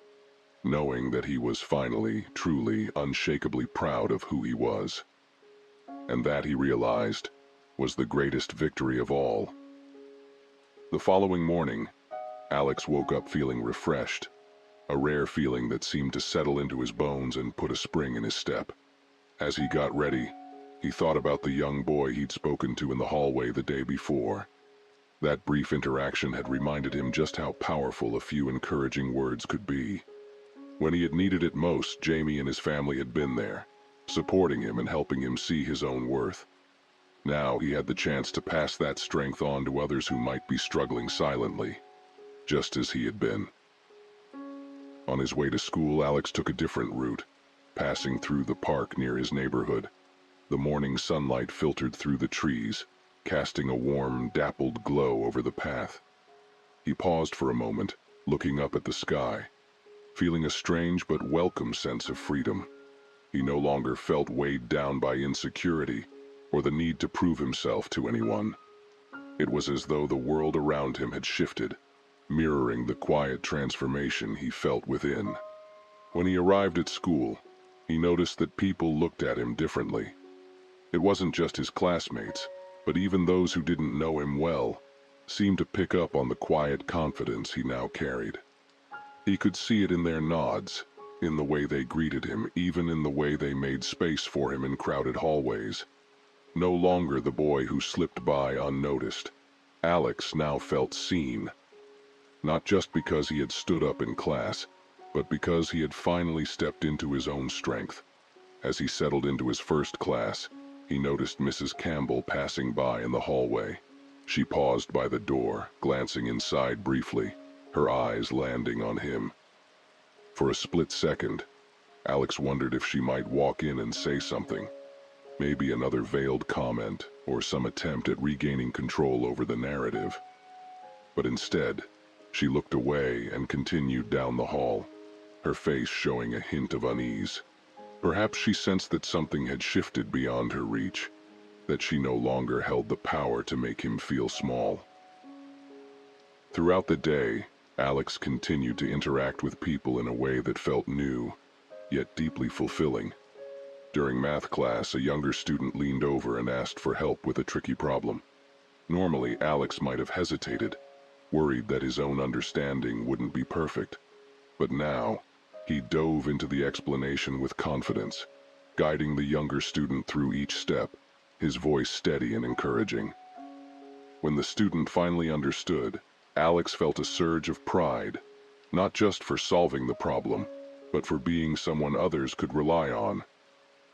knowing that he was finally, truly, unshakably proud of who he was. And that, he realized, was the greatest victory of all. The following morning, Alex woke up feeling refreshed, a rare feeling that seemed to settle into his bones and put a spring in his step. As he got ready, he thought about the young boy he'd spoken to in the hallway the day before. That brief interaction had reminded him just how powerful a few encouraging words could be. When he had needed it most, Jamie and his family had been there, supporting him and helping him see his own worth. Now he had the chance to pass that strength on to others who might be struggling silently, just as he had been. On his way to school, Alex took a different route, passing through the park near his neighborhood. The morning sunlight filtered through the trees, casting a warm, dappled glow over the path. He paused for a moment, looking up at the sky, feeling a strange but welcome sense of freedom. He no longer felt weighed down by insecurity or the need to prove himself to anyone. It was as though the world around him had shifted, mirroring the quiet transformation he felt within. When he arrived at school, he noticed that people looked at him differently. It wasn't just his classmates, but even those who didn't know him well seemed to pick up on the quiet confidence he now carried. He could see it in their nods, in the way they greeted him, even in the way they made space for him in crowded hallways. No longer the boy who slipped by unnoticed, Alex now felt seen. Not just because he had stood up in class, but because he had finally stepped into his own strength. As he settled into his first class, he noticed Mrs. Campbell passing by in the hallway. She paused by the door, glancing inside briefly, her eyes landing on him. For a split second, Alex wondered if she might walk in and say something. Maybe another veiled comment or some attempt at regaining control over the narrative. But instead, she looked away and continued down the hall, her face showing a hint of unease. Perhaps she sensed that something had shifted beyond her reach, that she no longer held the power to make him feel small. Throughout the day, Alex continued to interact with people in a way that felt new, yet deeply fulfilling. During math class, a younger student leaned over and asked for help with a tricky problem. Normally, Alex might have hesitated, worried that his own understanding wouldn't be perfect. But now, he dove into the explanation with confidence, guiding the younger student through each step, his voice steady and encouraging. When the student finally understood, Alex felt a surge of pride, not just for solving the problem, but for being someone others could rely on.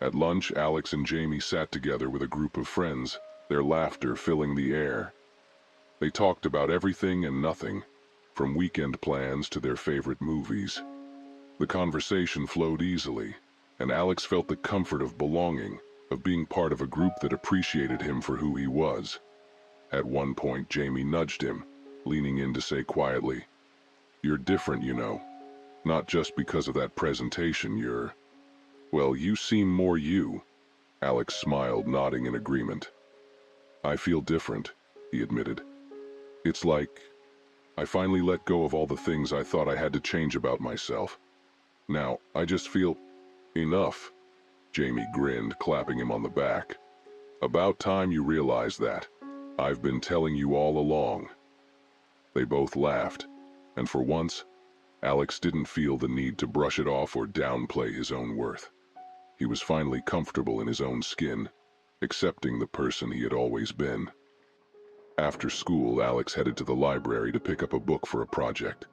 At lunch, Alex and Jamie sat together with a group of friends, their laughter filling the air. They talked about everything and nothing, from weekend plans to their favorite movies. The conversation flowed easily, and Alex felt the comfort of belonging, of being part of a group that appreciated him for who he was. At one point, Jamie nudged him, leaning in to say quietly, "You're different, you know. Not just because of that presentation, well, you seem more you." Alex smiled, nodding in agreement. "I feel different," he admitted. "It's like I finally let go of all the things I thought I had to change about myself. Now, I just feel enough." Jamie grinned, clapping him on the back. "About time you realize that. I've been telling you all along." They both laughed, and for once, Alex didn't feel the need to brush it off or downplay his own worth. He was finally comfortable in his own skin, accepting the person he had always been. After school, Alex headed to the library to pick up a book for a project.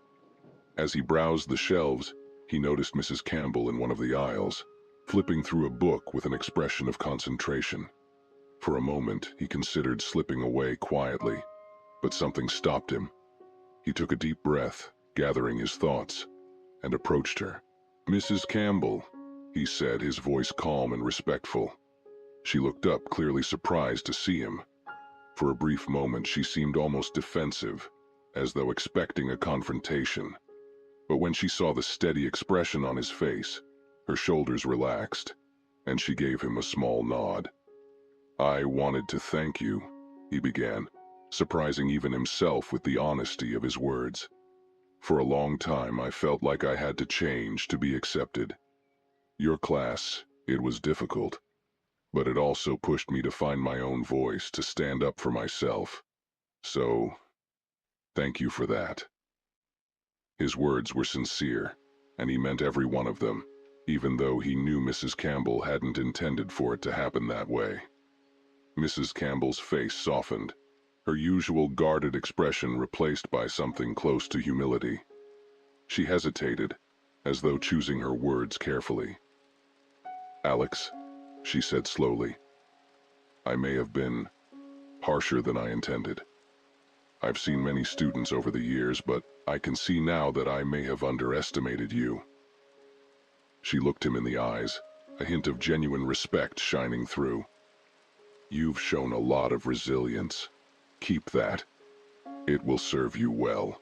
As he browsed the shelves, he noticed Mrs. Campbell in one of the aisles, flipping through a book with an expression of concentration. For a moment, he considered slipping away quietly, but something stopped him. He took a deep breath, gathering his thoughts, and approached her. "Mrs. Campbell," he said, his voice calm and respectful. She looked up, clearly surprised to see him. For a brief moment she seemed almost defensive, as though expecting a confrontation. But when she saw the steady expression on his face, her shoulders relaxed, and she gave him a small nod. "I wanted to thank you," he began, surprising even himself with the honesty of his words. "For a long time I felt like I had to change to be accepted. Your class, it was difficult, but it also pushed me to find my own voice, to stand up for myself. So, thank you for that." His words were sincere, and he meant every one of them, even though he knew Mrs. Campbell hadn't intended for it to happen that way. Mrs. Campbell's face softened, her usual guarded expression replaced by something close to humility. She hesitated, as though choosing her words carefully. "Alex," she said slowly, "I may have been harsher than I intended. I've seen many students over the years, but I can see now that I may have underestimated you." She looked him in the eyes, a hint of genuine respect shining through. "You've shown a lot of resilience. Keep that. It will serve you well."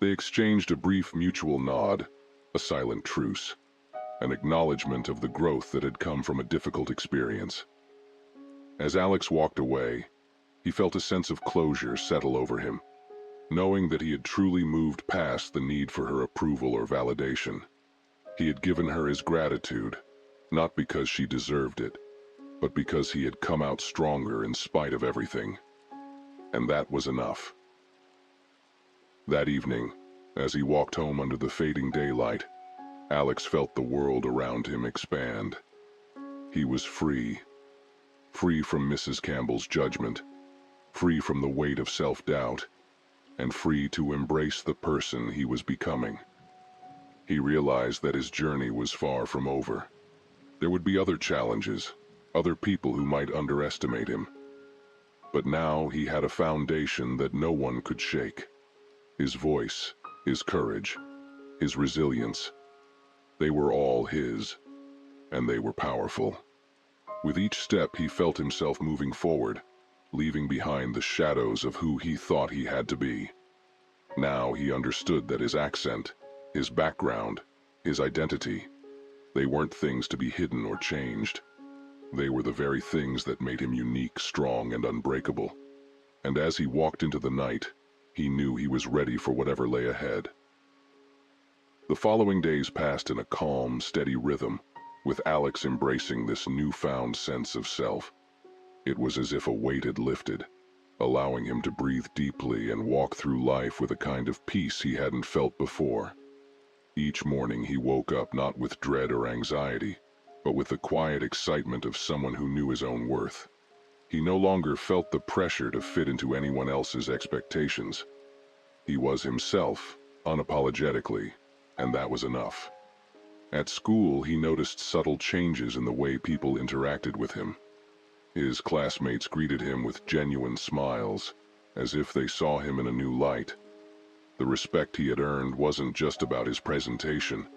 They exchanged a brief mutual nod, a silent truce, an acknowledgement of the growth that had come from a difficult experience. As Alex walked away, he felt a sense of closure settle over him, knowing that he had truly moved past the need for her approval or validation. He had given her his gratitude, not because she deserved it, but because he had come out stronger in spite of everything. And that was enough. That evening, as he walked home under the fading daylight, Alex felt the world around him expand. He was free. Free from Mrs. Campbell's judgment, free from the weight of self-doubt, and free to embrace the person he was becoming. He realized that his journey was far from over. There would be other challenges, other people who might underestimate him. But now he had a foundation that no one could shake. His voice, his courage, his resilience. They were all his, and they were powerful. With each step he felt himself moving forward, leaving behind the shadows of who he thought he had to be. Now he understood that his accent, his background, his identity, they weren't things to be hidden or changed. They were the very things that made him unique, strong, and unbreakable. And as he walked into the night, he knew he was ready for whatever lay ahead. The following days passed in a calm, steady rhythm, with Alex embracing this newfound sense of self. It was as if a weight had lifted, allowing him to breathe deeply and walk through life with a kind of peace he hadn't felt before. Each morning he woke up not with dread or anxiety, but with the quiet excitement of someone who knew his own worth. He no longer felt the pressure to fit into anyone else's expectations. He was himself, unapologetically, and that was enough. At school, he noticed subtle changes in the way people interacted with him. His classmates greeted him with genuine smiles, as if they saw him in a new light. The respect he had earned wasn't just about his presentation,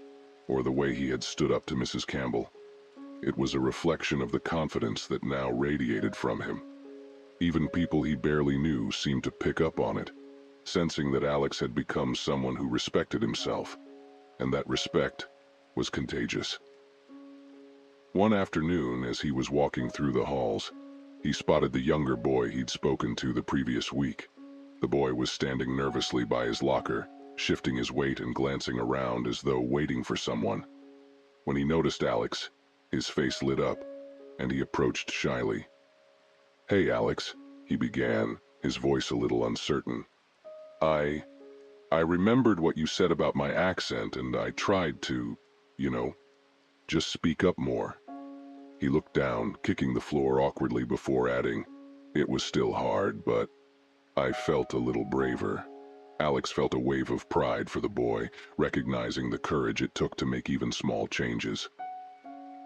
or the way he had stood up to Mrs. Campbell. It was a reflection of the confidence that now radiated from him. Even people he barely knew seemed to pick up on it, sensing that Alex had become someone who respected himself, and that respect was contagious. One afternoon, as he was walking through the halls, he spotted the younger boy he'd spoken to the previous week. The boy was standing nervously by his locker, shifting his weight and glancing around as though waiting for someone. When he noticed Alex, his face lit up, and he approached shyly. "Hey, Alex," he began, his voice a little uncertain. I remembered what you said about my accent, and I tried to, just speak up more." He looked down, kicking the floor awkwardly before adding, "It was still hard, but I felt a little braver." Alex felt a wave of pride for the boy, recognizing the courage it took to make even small changes.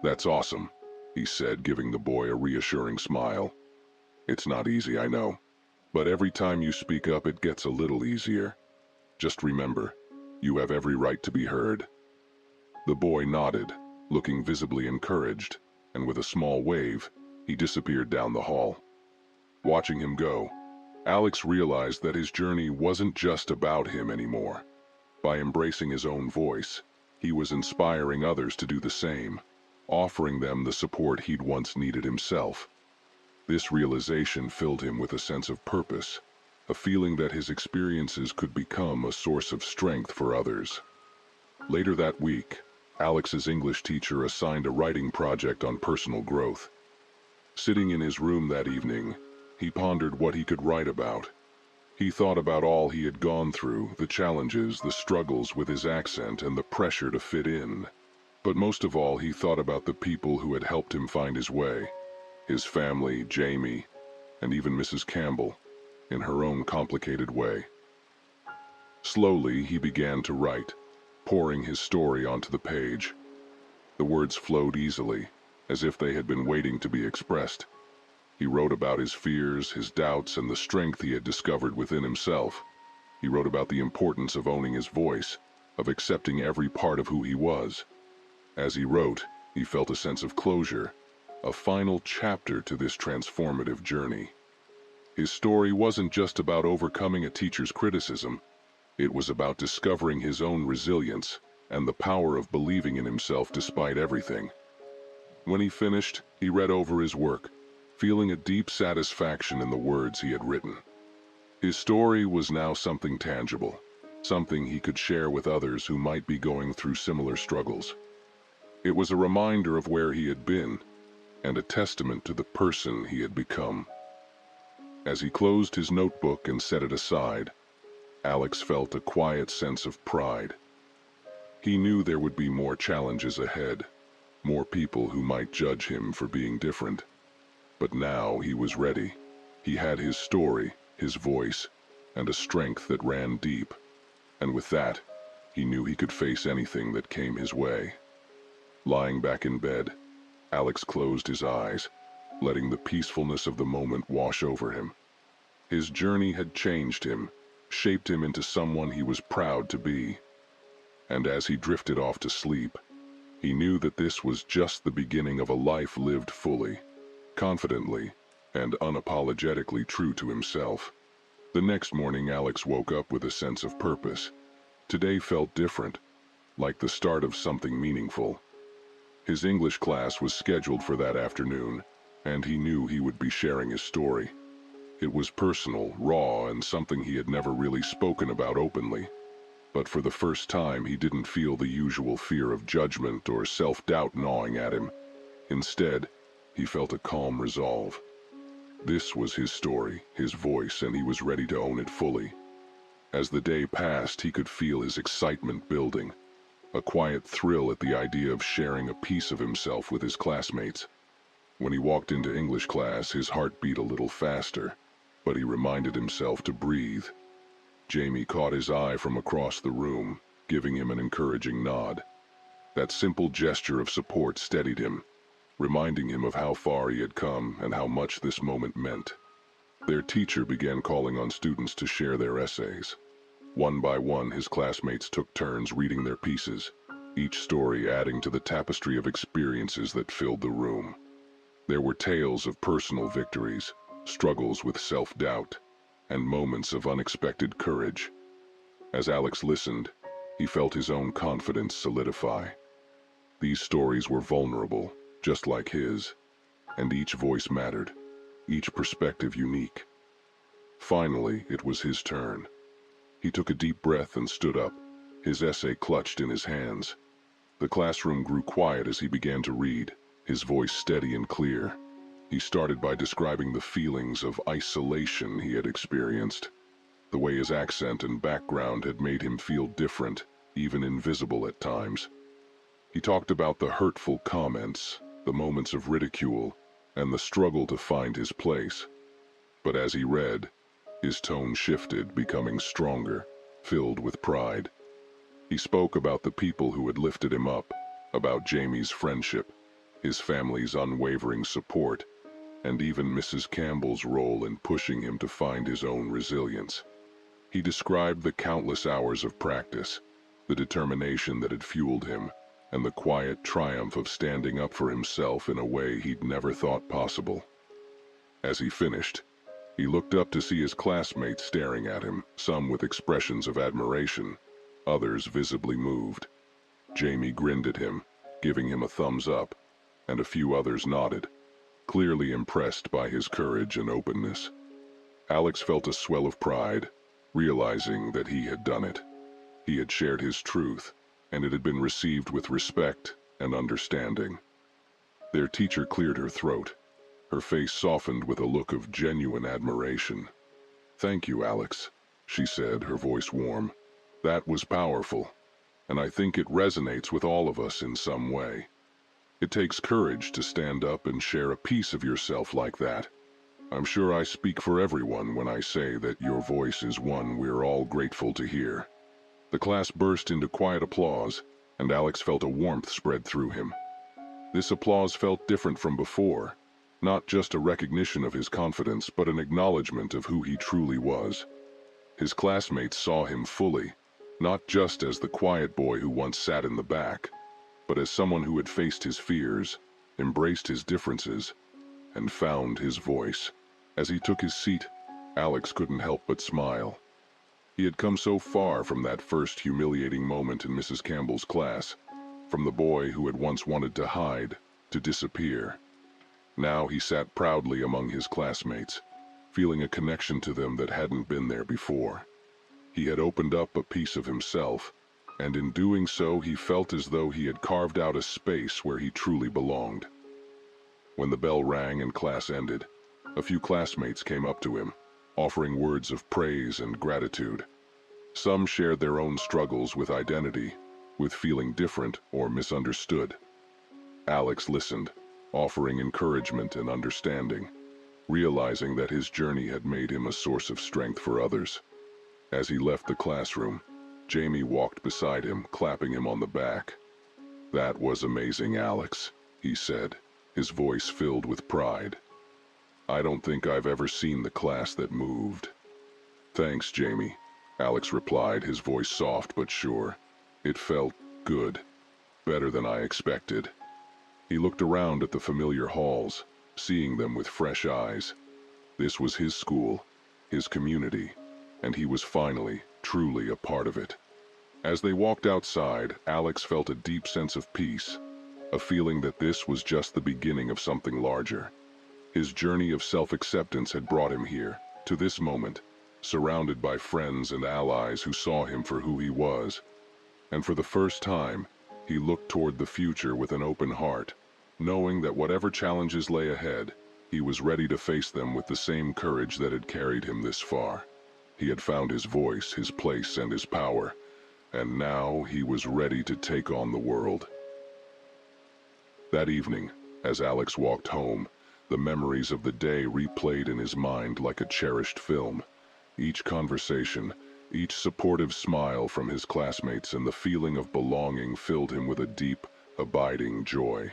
"That's awesome," he said, giving the boy a reassuring smile. "It's not easy, I know, But every time you speak up, it gets a little easier. Just remember, you have every right to be heard." The boy nodded, looking visibly encouraged, and with a small wave, he disappeared down the hall. Watching him go, Alex realized that his journey wasn't just about him anymore. By embracing his own voice, he was inspiring others to do the same, offering them the support he'd once needed himself. This realization filled him with a sense of purpose, a feeling that his experiences could become a source of strength for others. Later that week, Alex's English teacher assigned a writing project on personal growth. Sitting in his room that evening, he pondered what he could write about. He thought about all he had gone through, the challenges, the struggles with his accent, and the pressure to fit in. But most of all, he thought about the people who had helped him find his way. His family, Jamie, and even Mrs. Campbell, in her own complicated way. Slowly, he began to write, pouring his story onto the page. The words flowed easily, as if they had been waiting to be expressed. He wrote about his fears, his doubts, and the strength he had discovered within himself. He wrote about the importance of owning his voice, of accepting every part of who he was. As he wrote, he felt a sense of closure, a final chapter to this transformative journey. His story wasn't just about overcoming a teacher's criticism. It was about discovering his own resilience and the power of believing in himself despite everything. When he finished, he read over his work, feeling a deep satisfaction in the words he had written. His story was now something tangible, something he could share with others who might be going through similar struggles. It was a reminder of where he had been, and a testament to the person he had become. As he closed his notebook and set it aside, Alex felt a quiet sense of pride. He knew there would be more challenges ahead, more people who might judge him for being different. But now he was ready. He had his story, his voice, and a strength that ran deep. And with that, he knew he could face anything that came his way. Lying back in bed, Alex closed his eyes, letting the peacefulness of the moment wash over him. His journey had changed him, shaped him into someone he was proud to be. And as he drifted off to sleep, he knew that this was just the beginning of a life lived fully, confidently, and unapologetically true to himself. The next morning, Alex woke up with a sense of purpose. Today felt different, like the start of something meaningful. His English class was scheduled for that afternoon, and he knew he would be sharing his story. It was personal, raw, and something he had never really spoken about openly. But for the first time, he didn't feel the usual fear of judgment or self-doubt gnawing at him. Instead, he felt a calm resolve. This was his story, his voice, and he was ready to own it fully. As the day passed, he could feel his excitement building, a quiet thrill at the idea of sharing a piece of himself with his classmates. When he walked into English class, his heart beat a little faster, but he reminded himself to breathe. Jamie caught his eye from across the room, giving him an encouraging nod. That simple gesture of support steadied him, reminding him of how far he had come and how much this moment meant. Their teacher began calling on students to share their essays. One by one, his classmates took turns reading their pieces, each story adding to the tapestry of experiences that filled the room. There were tales of personal victories, struggles with self-doubt, and moments of unexpected courage. As Alex listened, he felt his own confidence solidify. These stories were vulnerable, just like his, and each voice mattered, each perspective unique. Finally, it was his turn. He took a deep breath and stood up, his essay clutched in his hands. The classroom grew quiet as he began to read, his voice steady and clear. He started by describing the feelings of isolation he had experienced, the way his accent and background had made him feel different, even invisible at times. He talked about the hurtful comments, the moments of ridicule, and the struggle to find his place. But as he read, his tone shifted, becoming stronger, filled with pride. He spoke about the people who had lifted him up, about Jamie's friendship, his family's unwavering support, and even Mrs. Campbell's role in pushing him to find his own resilience. He described the countless hours of practice, the determination that had fueled him, and the quiet triumph of standing up for himself in a way he'd never thought possible. As he finished, he looked up to see his classmates staring at him, some with expressions of admiration, others visibly moved. Jamie grinned at him, giving him a thumbs up, and a few others nodded, clearly impressed by his courage and openness. Alex felt a swell of pride, realizing that he had done it. He had shared his truth, and it had been received with respect and understanding. Their teacher cleared her throat. Her face softened with a look of genuine admiration. "Thank you, Alex," she said, her voice warm. "That was powerful, and I think it resonates with all of us in some way. It takes courage to stand up and share a piece of yourself like that. I'm sure I speak for everyone when I say that your voice is one we're all grateful to hear." The class burst into quiet applause, and Alex felt a warmth spread through him. This applause felt different from before, not just a recognition of his confidence, but an acknowledgement of who he truly was. His classmates saw him fully, not just as the quiet boy who once sat in the back, but as someone who had faced his fears, embraced his differences, and found his voice. As he took his seat, Alex couldn't help but smile. He had come so far from that first humiliating moment in Mrs. Campbell's class, from the boy who had once wanted to hide, to disappear. Now he sat proudly among his classmates, feeling a connection to them that hadn't been there before. He had opened up a piece of himself, and in doing so he felt as though he had carved out a space where he truly belonged. When the bell rang and class ended, a few classmates came up to him, offering words of praise and gratitude. Some shared their own struggles with identity, with feeling different or misunderstood. Alex listened, offering encouragement and understanding, realizing that his journey had made him a source of strength for others. As he left the classroom, Jamie walked beside him, clapping him on the back. "That was amazing, Alex," he said, his voice filled with pride. "I don't think I've ever seen the class that moved." "Thanks, Jamie," Alex replied, his voice soft but sure. "It felt good, better than I expected." He looked around at the familiar halls, seeing them with fresh eyes. This was his school, his community, and he was finally, truly a part of it. As they walked outside, Alex felt a deep sense of peace, a feeling that this was just the beginning of something larger. His journey of self-acceptance had brought him here, to this moment, surrounded by friends and allies who saw him for who he was. And for the first time, he looked toward the future with an open heart, knowing that whatever challenges lay ahead, he was ready to face them with the same courage that had carried him this far. He had found his voice, his place, and his power, and now he was ready to take on the world. That evening, as Alex walked home, the memories of the day replayed in his mind like a cherished film. Each conversation, each supportive smile from his classmates, and the feeling of belonging filled him with a deep, abiding joy.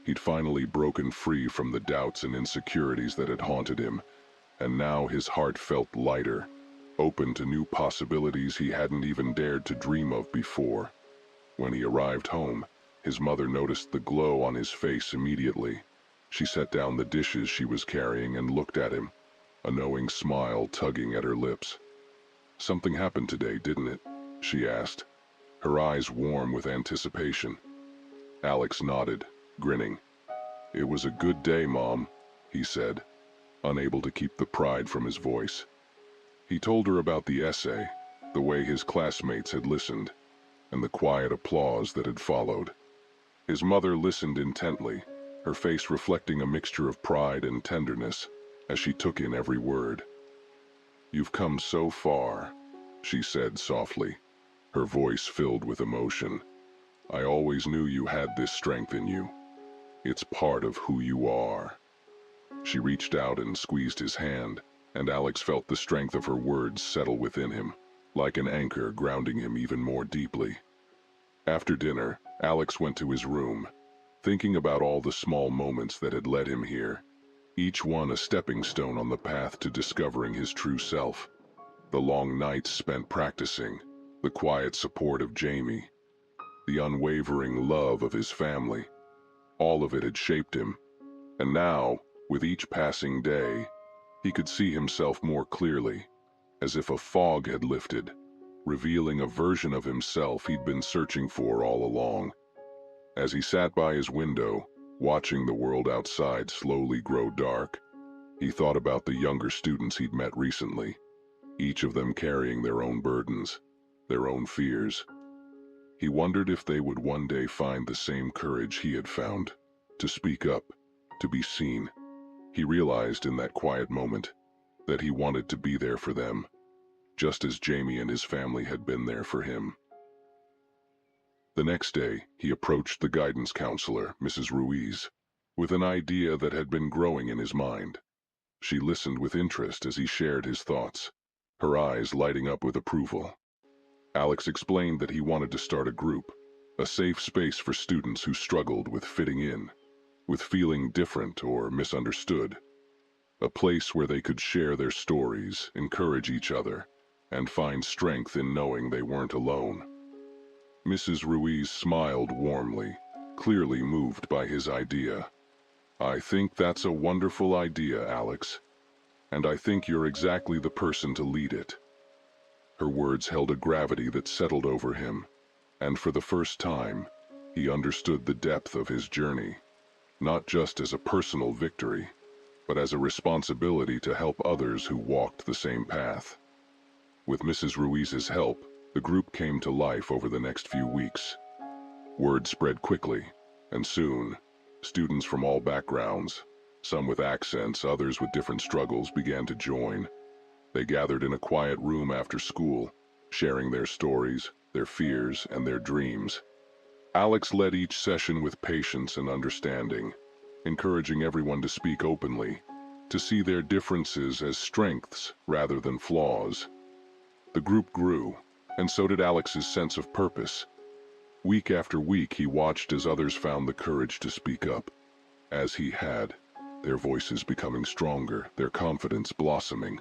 He'd finally broken free from the doubts and insecurities that had haunted him, and now his heart felt lighter, open to new possibilities he hadn't even dared to dream of before. When he arrived home, his mother noticed the glow on his face immediately. She set down the dishes she was carrying and looked at him, a knowing smile tugging at her lips. "Something happened today, didn't it?" she asked, her eyes warm with anticipation. Alex nodded, grinning. "It was a good day, Mom," he said, unable to keep the pride from his voice. He told her about the essay, the way his classmates had listened, and the quiet applause that had followed. His mother listened intently, her face reflecting a mixture of pride and tenderness as she took in every word. "You've come so far," she said softly, her voice filled with emotion. "I always knew you had this strength in you. It's part of who you are." She reached out and squeezed his hand, and Alex felt the strength of her words settle within him, like an anchor grounding him even more deeply. After dinner, Alex went to his room, thinking about all the small moments that had led him here. each one a stepping stone on the path to discovering his true self. The long nights spent practicing, the quiet support of Jamie, the unwavering love of his family, all of it had shaped him. And now, with each passing day, he could see himself more clearly, as if a fog had lifted, revealing a version of himself he'd been searching for all along. As he sat by his window, watching the world outside slowly grow dark, he thought about the younger students he'd met recently, each of them carrying their own burdens, their own fears. He wondered if they would one day find the same courage he had found, to speak up, to be seen. He realized in that quiet moment that he wanted to be there for them, just as Jamie and his family had been there for him. The next day, he approached the guidance counselor, Mrs. Ruiz, with an idea that had been growing in his mind. She listened with interest as he shared his thoughts, her eyes lighting up with approval. Alex explained that he wanted to start a group, a safe space for students who struggled with fitting in, with feeling different or misunderstood. A place where they could share their stories, encourage each other, and find strength in knowing they weren't alone. Mrs. Ruiz smiled warmly, clearly moved by his idea. "I think that's a wonderful idea, Alex, and I think you're exactly the person to lead it." Her words held a gravity that settled over him, and for the first time, he understood the depth of his journey, not just as a personal victory, but as a responsibility to help others who walked the same path. With Mrs. Ruiz's help, the group came to life over the next few weeks. Word spread quickly, and soon, students from all backgrounds, some with accents, others with different struggles, began to join. They gathered in a quiet room after school, sharing their stories, their fears, and their dreams. Alex led each session with patience and understanding, encouraging everyone to speak openly, to see their differences as strengths rather than flaws. The group grew, and so did Alex's sense of purpose. Week after week, he watched as others found the courage to speak up, as he had, their voices becoming stronger, their confidence blossoming.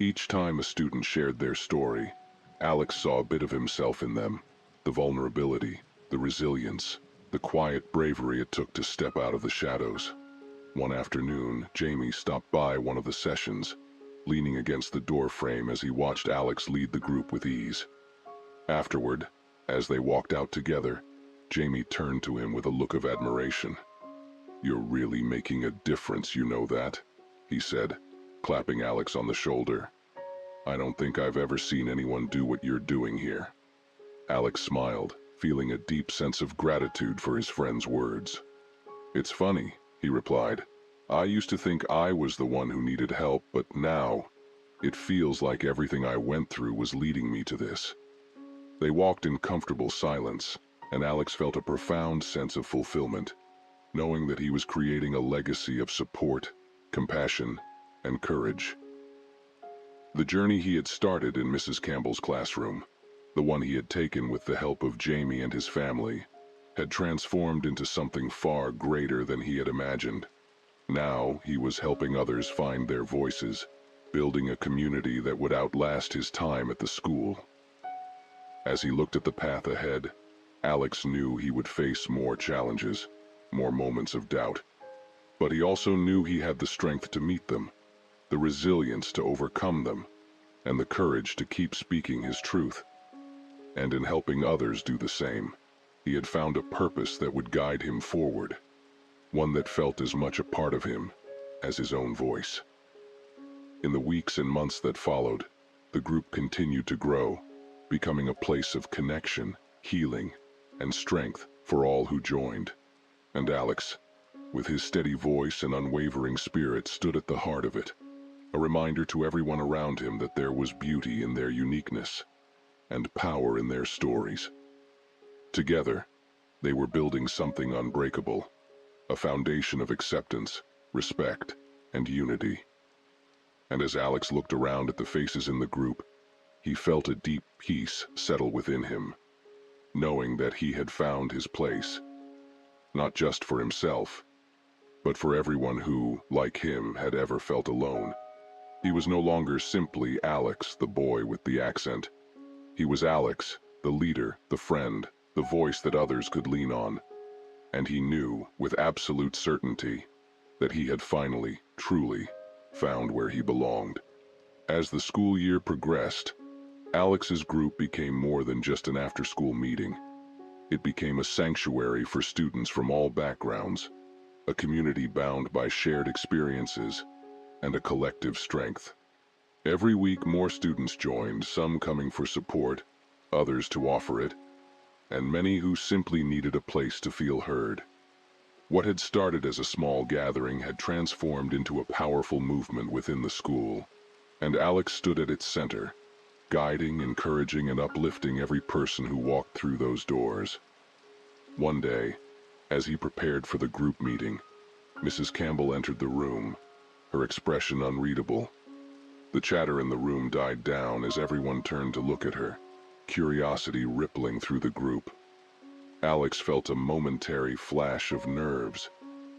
Each time a student shared their story, Alex saw a bit of himself in them, the vulnerability, the resilience, the quiet bravery it took to step out of the shadows. One afternoon, Jamie stopped by one of the sessions, leaning against the door frame as he watched Alex lead the group with ease. Afterward, as they walked out together, Jamie turned to him with a look of admiration. "You're really making a difference, you know that," he said, clapping Alex on the shoulder. "I don't think I've ever seen anyone do what you're doing here." Alex smiled, feeling a deep sense of gratitude for his friend's words. "It's funny," he replied. "I used to think I was the one who needed help, but now, it feels like everything I went through was leading me to this." They walked in comfortable silence, and Alex felt a profound sense of fulfillment, knowing that he was creating a legacy of support, compassion, and courage. The journey he had started in Mrs. Campbell's classroom, the one he had taken with the help of Jamie and his family, had transformed into something far greater than he had imagined. Now he was helping others find their voices, building a community that would outlast his time at the school. As he looked at the path ahead, Alex knew he would face more challenges, more moments of doubt. But he also knew he had the strength to meet them, the resilience to overcome them, and the courage to keep speaking his truth. And in helping others do the same, he had found a purpose that would guide him forward, one that felt as much a part of him as his own voice. In the weeks and months that followed, the group continued to grow, becoming a place of connection, healing, and strength for all who joined. And Alex, with his steady voice and unwavering spirit, stood at the heart of it, a reminder to everyone around him that there was beauty in their uniqueness and power in their stories. Together, they were building something unbreakable, a foundation of acceptance, respect, and unity. And as Alex looked around at the faces in the group, he felt a deep peace settle within him, knowing that he had found his place, not just for himself, but for everyone who, like him, had ever felt alone. He was no longer simply Alex, the boy with the accent. He was Alex, the leader, the friend, the voice that others could lean on. And he knew, with absolute certainty, that he had finally, truly, found where he belonged. As the school year progressed, Alex's group became more than just an after-school meeting. It became a sanctuary for students from all backgrounds, a community bound by shared experiences and a collective strength. Every week more students joined, some coming for support, others to offer it, and many who simply needed a place to feel heard. What had started as a small gathering had transformed into a powerful movement within the school, and Alex stood at its center, guiding, encouraging, and uplifting every person who walked through those doors. One day, as he prepared for the group meeting, Mrs. Campbell entered the room, her expression unreadable. The chatter in the room died down as everyone turned to look at her, curiosity rippling through the group. Alex felt a momentary flash of nerves.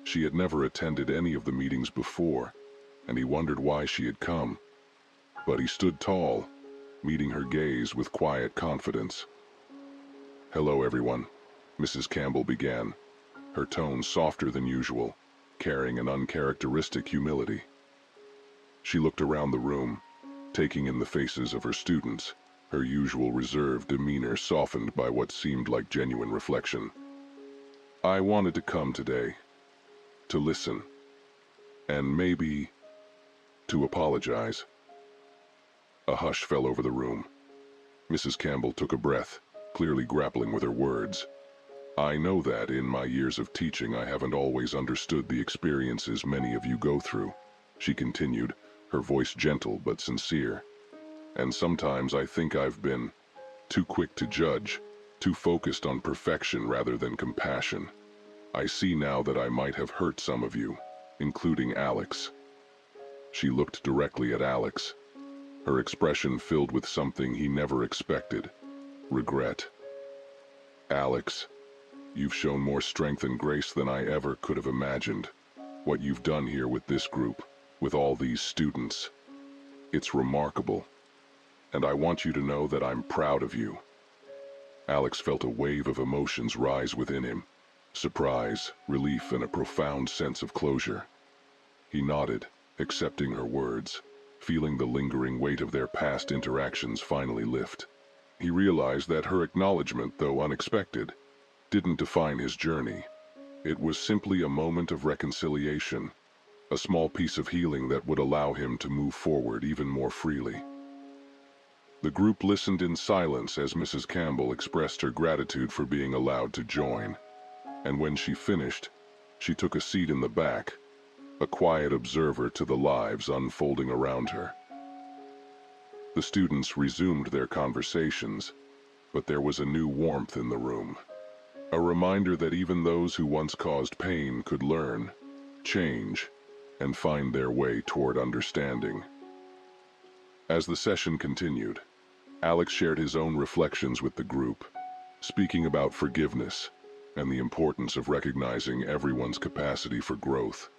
She had never attended any of the meetings before, and he wondered why she had come. But he stood tall, meeting her gaze with quiet confidence. "Hello, everyone," Mrs. Campbell began, her tone softer than usual, carrying an uncharacteristic humility. She looked around the room, taking in the faces of her students, her usual reserved demeanor softened by what seemed like genuine reflection. "I wanted to come today, to listen, and maybe to apologize." A hush fell over the room. Mrs. Campbell took a breath, clearly grappling with her words. "I know that in my years of teaching I haven't always understood the experiences many of you go through," she continued, her voice gentle but sincere. "And sometimes I think I've been too quick to judge, too focused on perfection rather than compassion. I see now that I might have hurt some of you, including Alex." She looked directly at Alex, her expression filled with something he never expected: regret. "Alex, you've shown more strength and grace than I ever could have imagined. What you've done here with this group, with all these students, it's remarkable. And I want you to know that I'm proud of you." Alex felt a wave of emotions rise within him: surprise, relief, and a profound sense of closure. He nodded, accepting her words, feeling the lingering weight of their past interactions finally lift. He realized that her acknowledgement, though unexpected, didn't define his journey. It was simply a moment of reconciliation, a small piece of healing that would allow him to move forward even more freely. The group listened in silence as Mrs. Campbell expressed her gratitude for being allowed to join. And when she finished, she took a seat in the back, a quiet observer to the lives unfolding around her. The students resumed their conversations, but there was a new warmth in the room. A reminder that even those who once caused pain could learn, change, and find their way toward understanding. As the session continued, Alex shared his own reflections with the group, speaking about forgiveness and the importance of recognizing everyone's capacity for growth,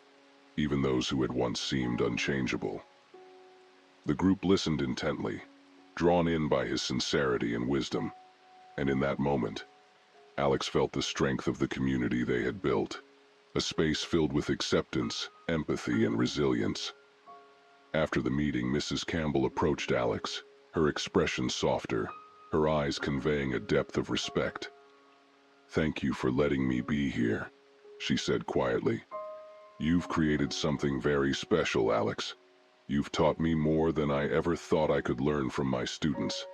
even those who had once seemed unchangeable. The group listened intently, drawn in by his sincerity and wisdom, and in that moment, Alex felt the strength of the community they had built, a space filled with acceptance, empathy, and resilience. After the meeting, Mrs. Campbell approached Alex, her expression softer, her eyes conveying a depth of respect. "Thank you for letting me be here," she said quietly. "You've created something very special, Alex. You've taught me more than I ever thought I could learn from my students."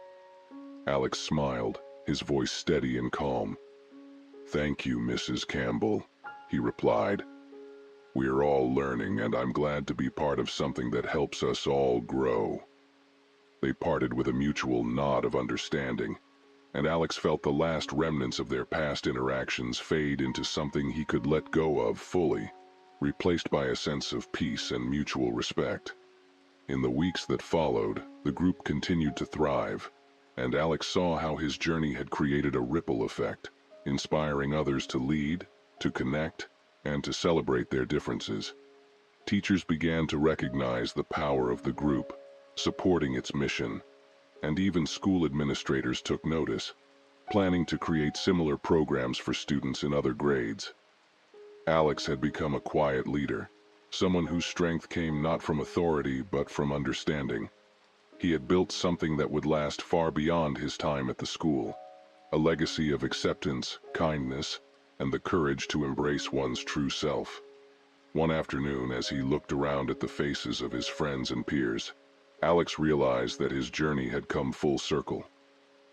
Alex smiled, his voice steady and calm. "Thank you, Mrs. Campbell," he replied. "We're all learning, and I'm glad to be part of something that helps us all grow." They parted with a mutual nod of understanding, and Alex felt the last remnants of their past interactions fade into something he could let go of fully, replaced by a sense of peace and mutual respect. In the weeks that followed, the group continued to thrive, and Alex saw how his journey had created a ripple effect, inspiring others to lead, to connect, and to celebrate their differences. Teachers began to recognize the power of the group, supporting its mission, and even school administrators took notice, planning to create similar programs for students in other grades. Alex had become a quiet leader, someone whose strength came not from authority but from understanding. He had built something that would last far beyond his time at the school, a legacy of acceptance, kindness, and the courage to embrace one's true self. One afternoon, as he looked around at the faces of his friends and peers, Alex realized that his journey had come full circle.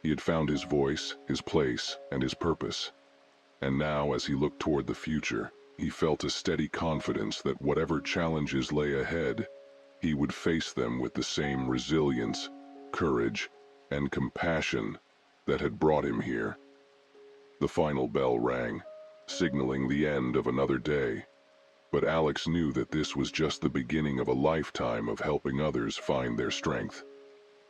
He had found his voice, his place, and his purpose. And now, as he looked toward the future, he felt a steady confidence that whatever challenges lay ahead, he would face them with the same resilience, courage, and compassion that had brought him here. The final bell rang, signaling the end of another day. But Alex knew that this was just the beginning of a lifetime of helping others find their strength.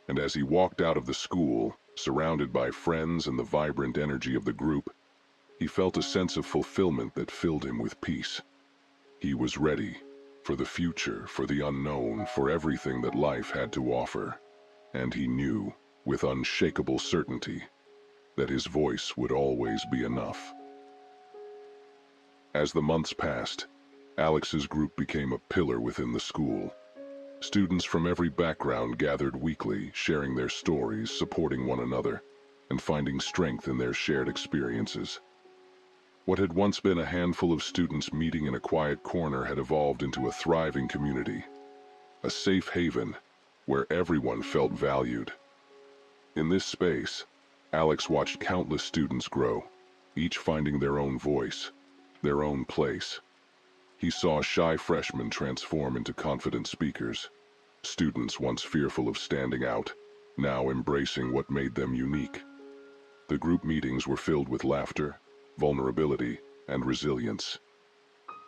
And as he walked out of the school, surrounded by friends and the vibrant energy of the group, he felt a sense of fulfillment that filled him with peace. He was ready for the future, for the unknown, for everything that life had to offer. And he knew, with unshakable certainty, that his voice would always be enough. As the months passed, Alex's group became a pillar within the school. Students from every background gathered weekly, sharing their stories, supporting one another, and finding strength in their shared experiences. What had once been a handful of students meeting in a quiet corner had evolved into a thriving community, a safe haven where everyone felt valued. In this space, Alex watched countless students grow, each finding their own voice, their own place. He saw shy freshmen transform into confident speakers, students once fearful of standing out, now embracing what made them unique. The group meetings were filled with laughter, vulnerability, and resilience,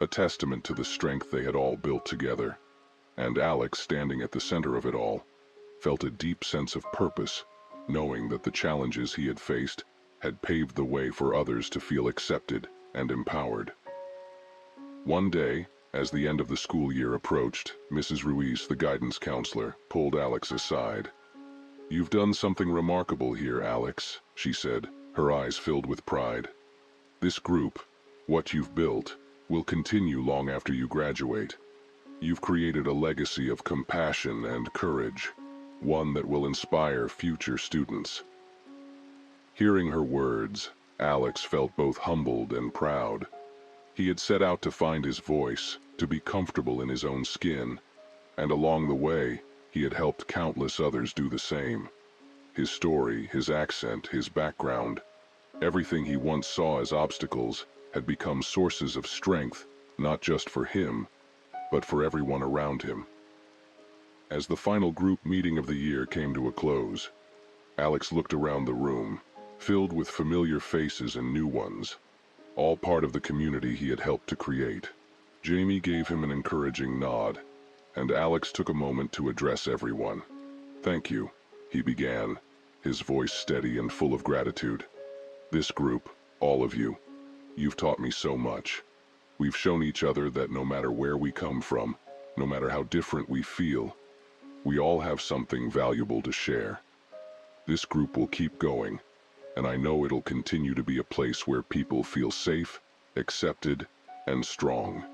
a testament to the strength they had all built together. And Alex, standing at the center of it all, felt a deep sense of purpose, knowing that the challenges he had faced had paved the way for others to feel accepted and empowered. One day, as the end of the school year approached, Mrs. Ruiz, the guidance counselor, pulled Alex aside. "You've done something remarkable here, Alex," she said, her eyes filled with pride. "This group, what you've built, will continue long after you graduate. You've created a legacy of compassion and courage, one that will inspire future students." Hearing her words, Alex felt both humbled and proud. He had set out to find his voice, to be comfortable in his own skin, and along the way, he had helped countless others do the same. His story, his accent, his background, everything he once saw as obstacles had become sources of strength, not just for him, but for everyone around him. As the final group meeting of the year came to a close, Alex looked around the room, filled with familiar faces and new ones, all part of the community he had helped to create. Jamie gave him an encouraging nod, and Alex took a moment to address everyone. "Thank you," he began, his voice steady and full of gratitude. "This group, all of you, you've taught me so much. We've shown each other that no matter where we come from, no matter how different we feel, we all have something valuable to share. This group will keep going, and I know it'll continue to be a place where people feel safe, accepted, and strong."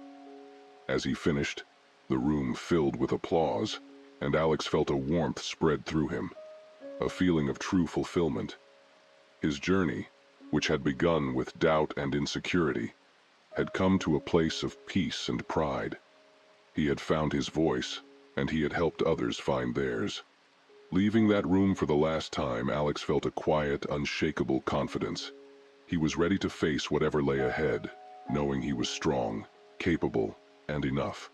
As he finished, the room filled with applause, and Alex felt a warmth spread through him, a feeling of true fulfillment. His journey, which had begun with doubt and insecurity, had come to a place of peace and pride. He had found his voice, and he had helped others find theirs. Leaving that room for the last time, Alex felt a quiet, unshakable confidence. He was ready to face whatever lay ahead, knowing he was strong, capable, and enough.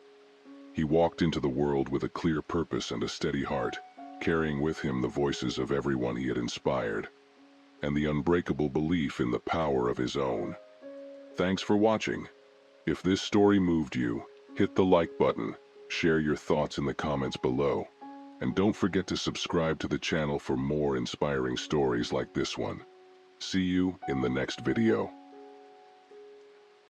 He walked into the world with a clear purpose and a steady heart, carrying with him the voices of everyone he had inspired, and the unbreakable belief in the power of his own. Thanks for watching. If this story moved you, hit the like button, share your thoughts in the comments below, and don't forget to subscribe to the channel for more inspiring stories like this one. See you in the next video.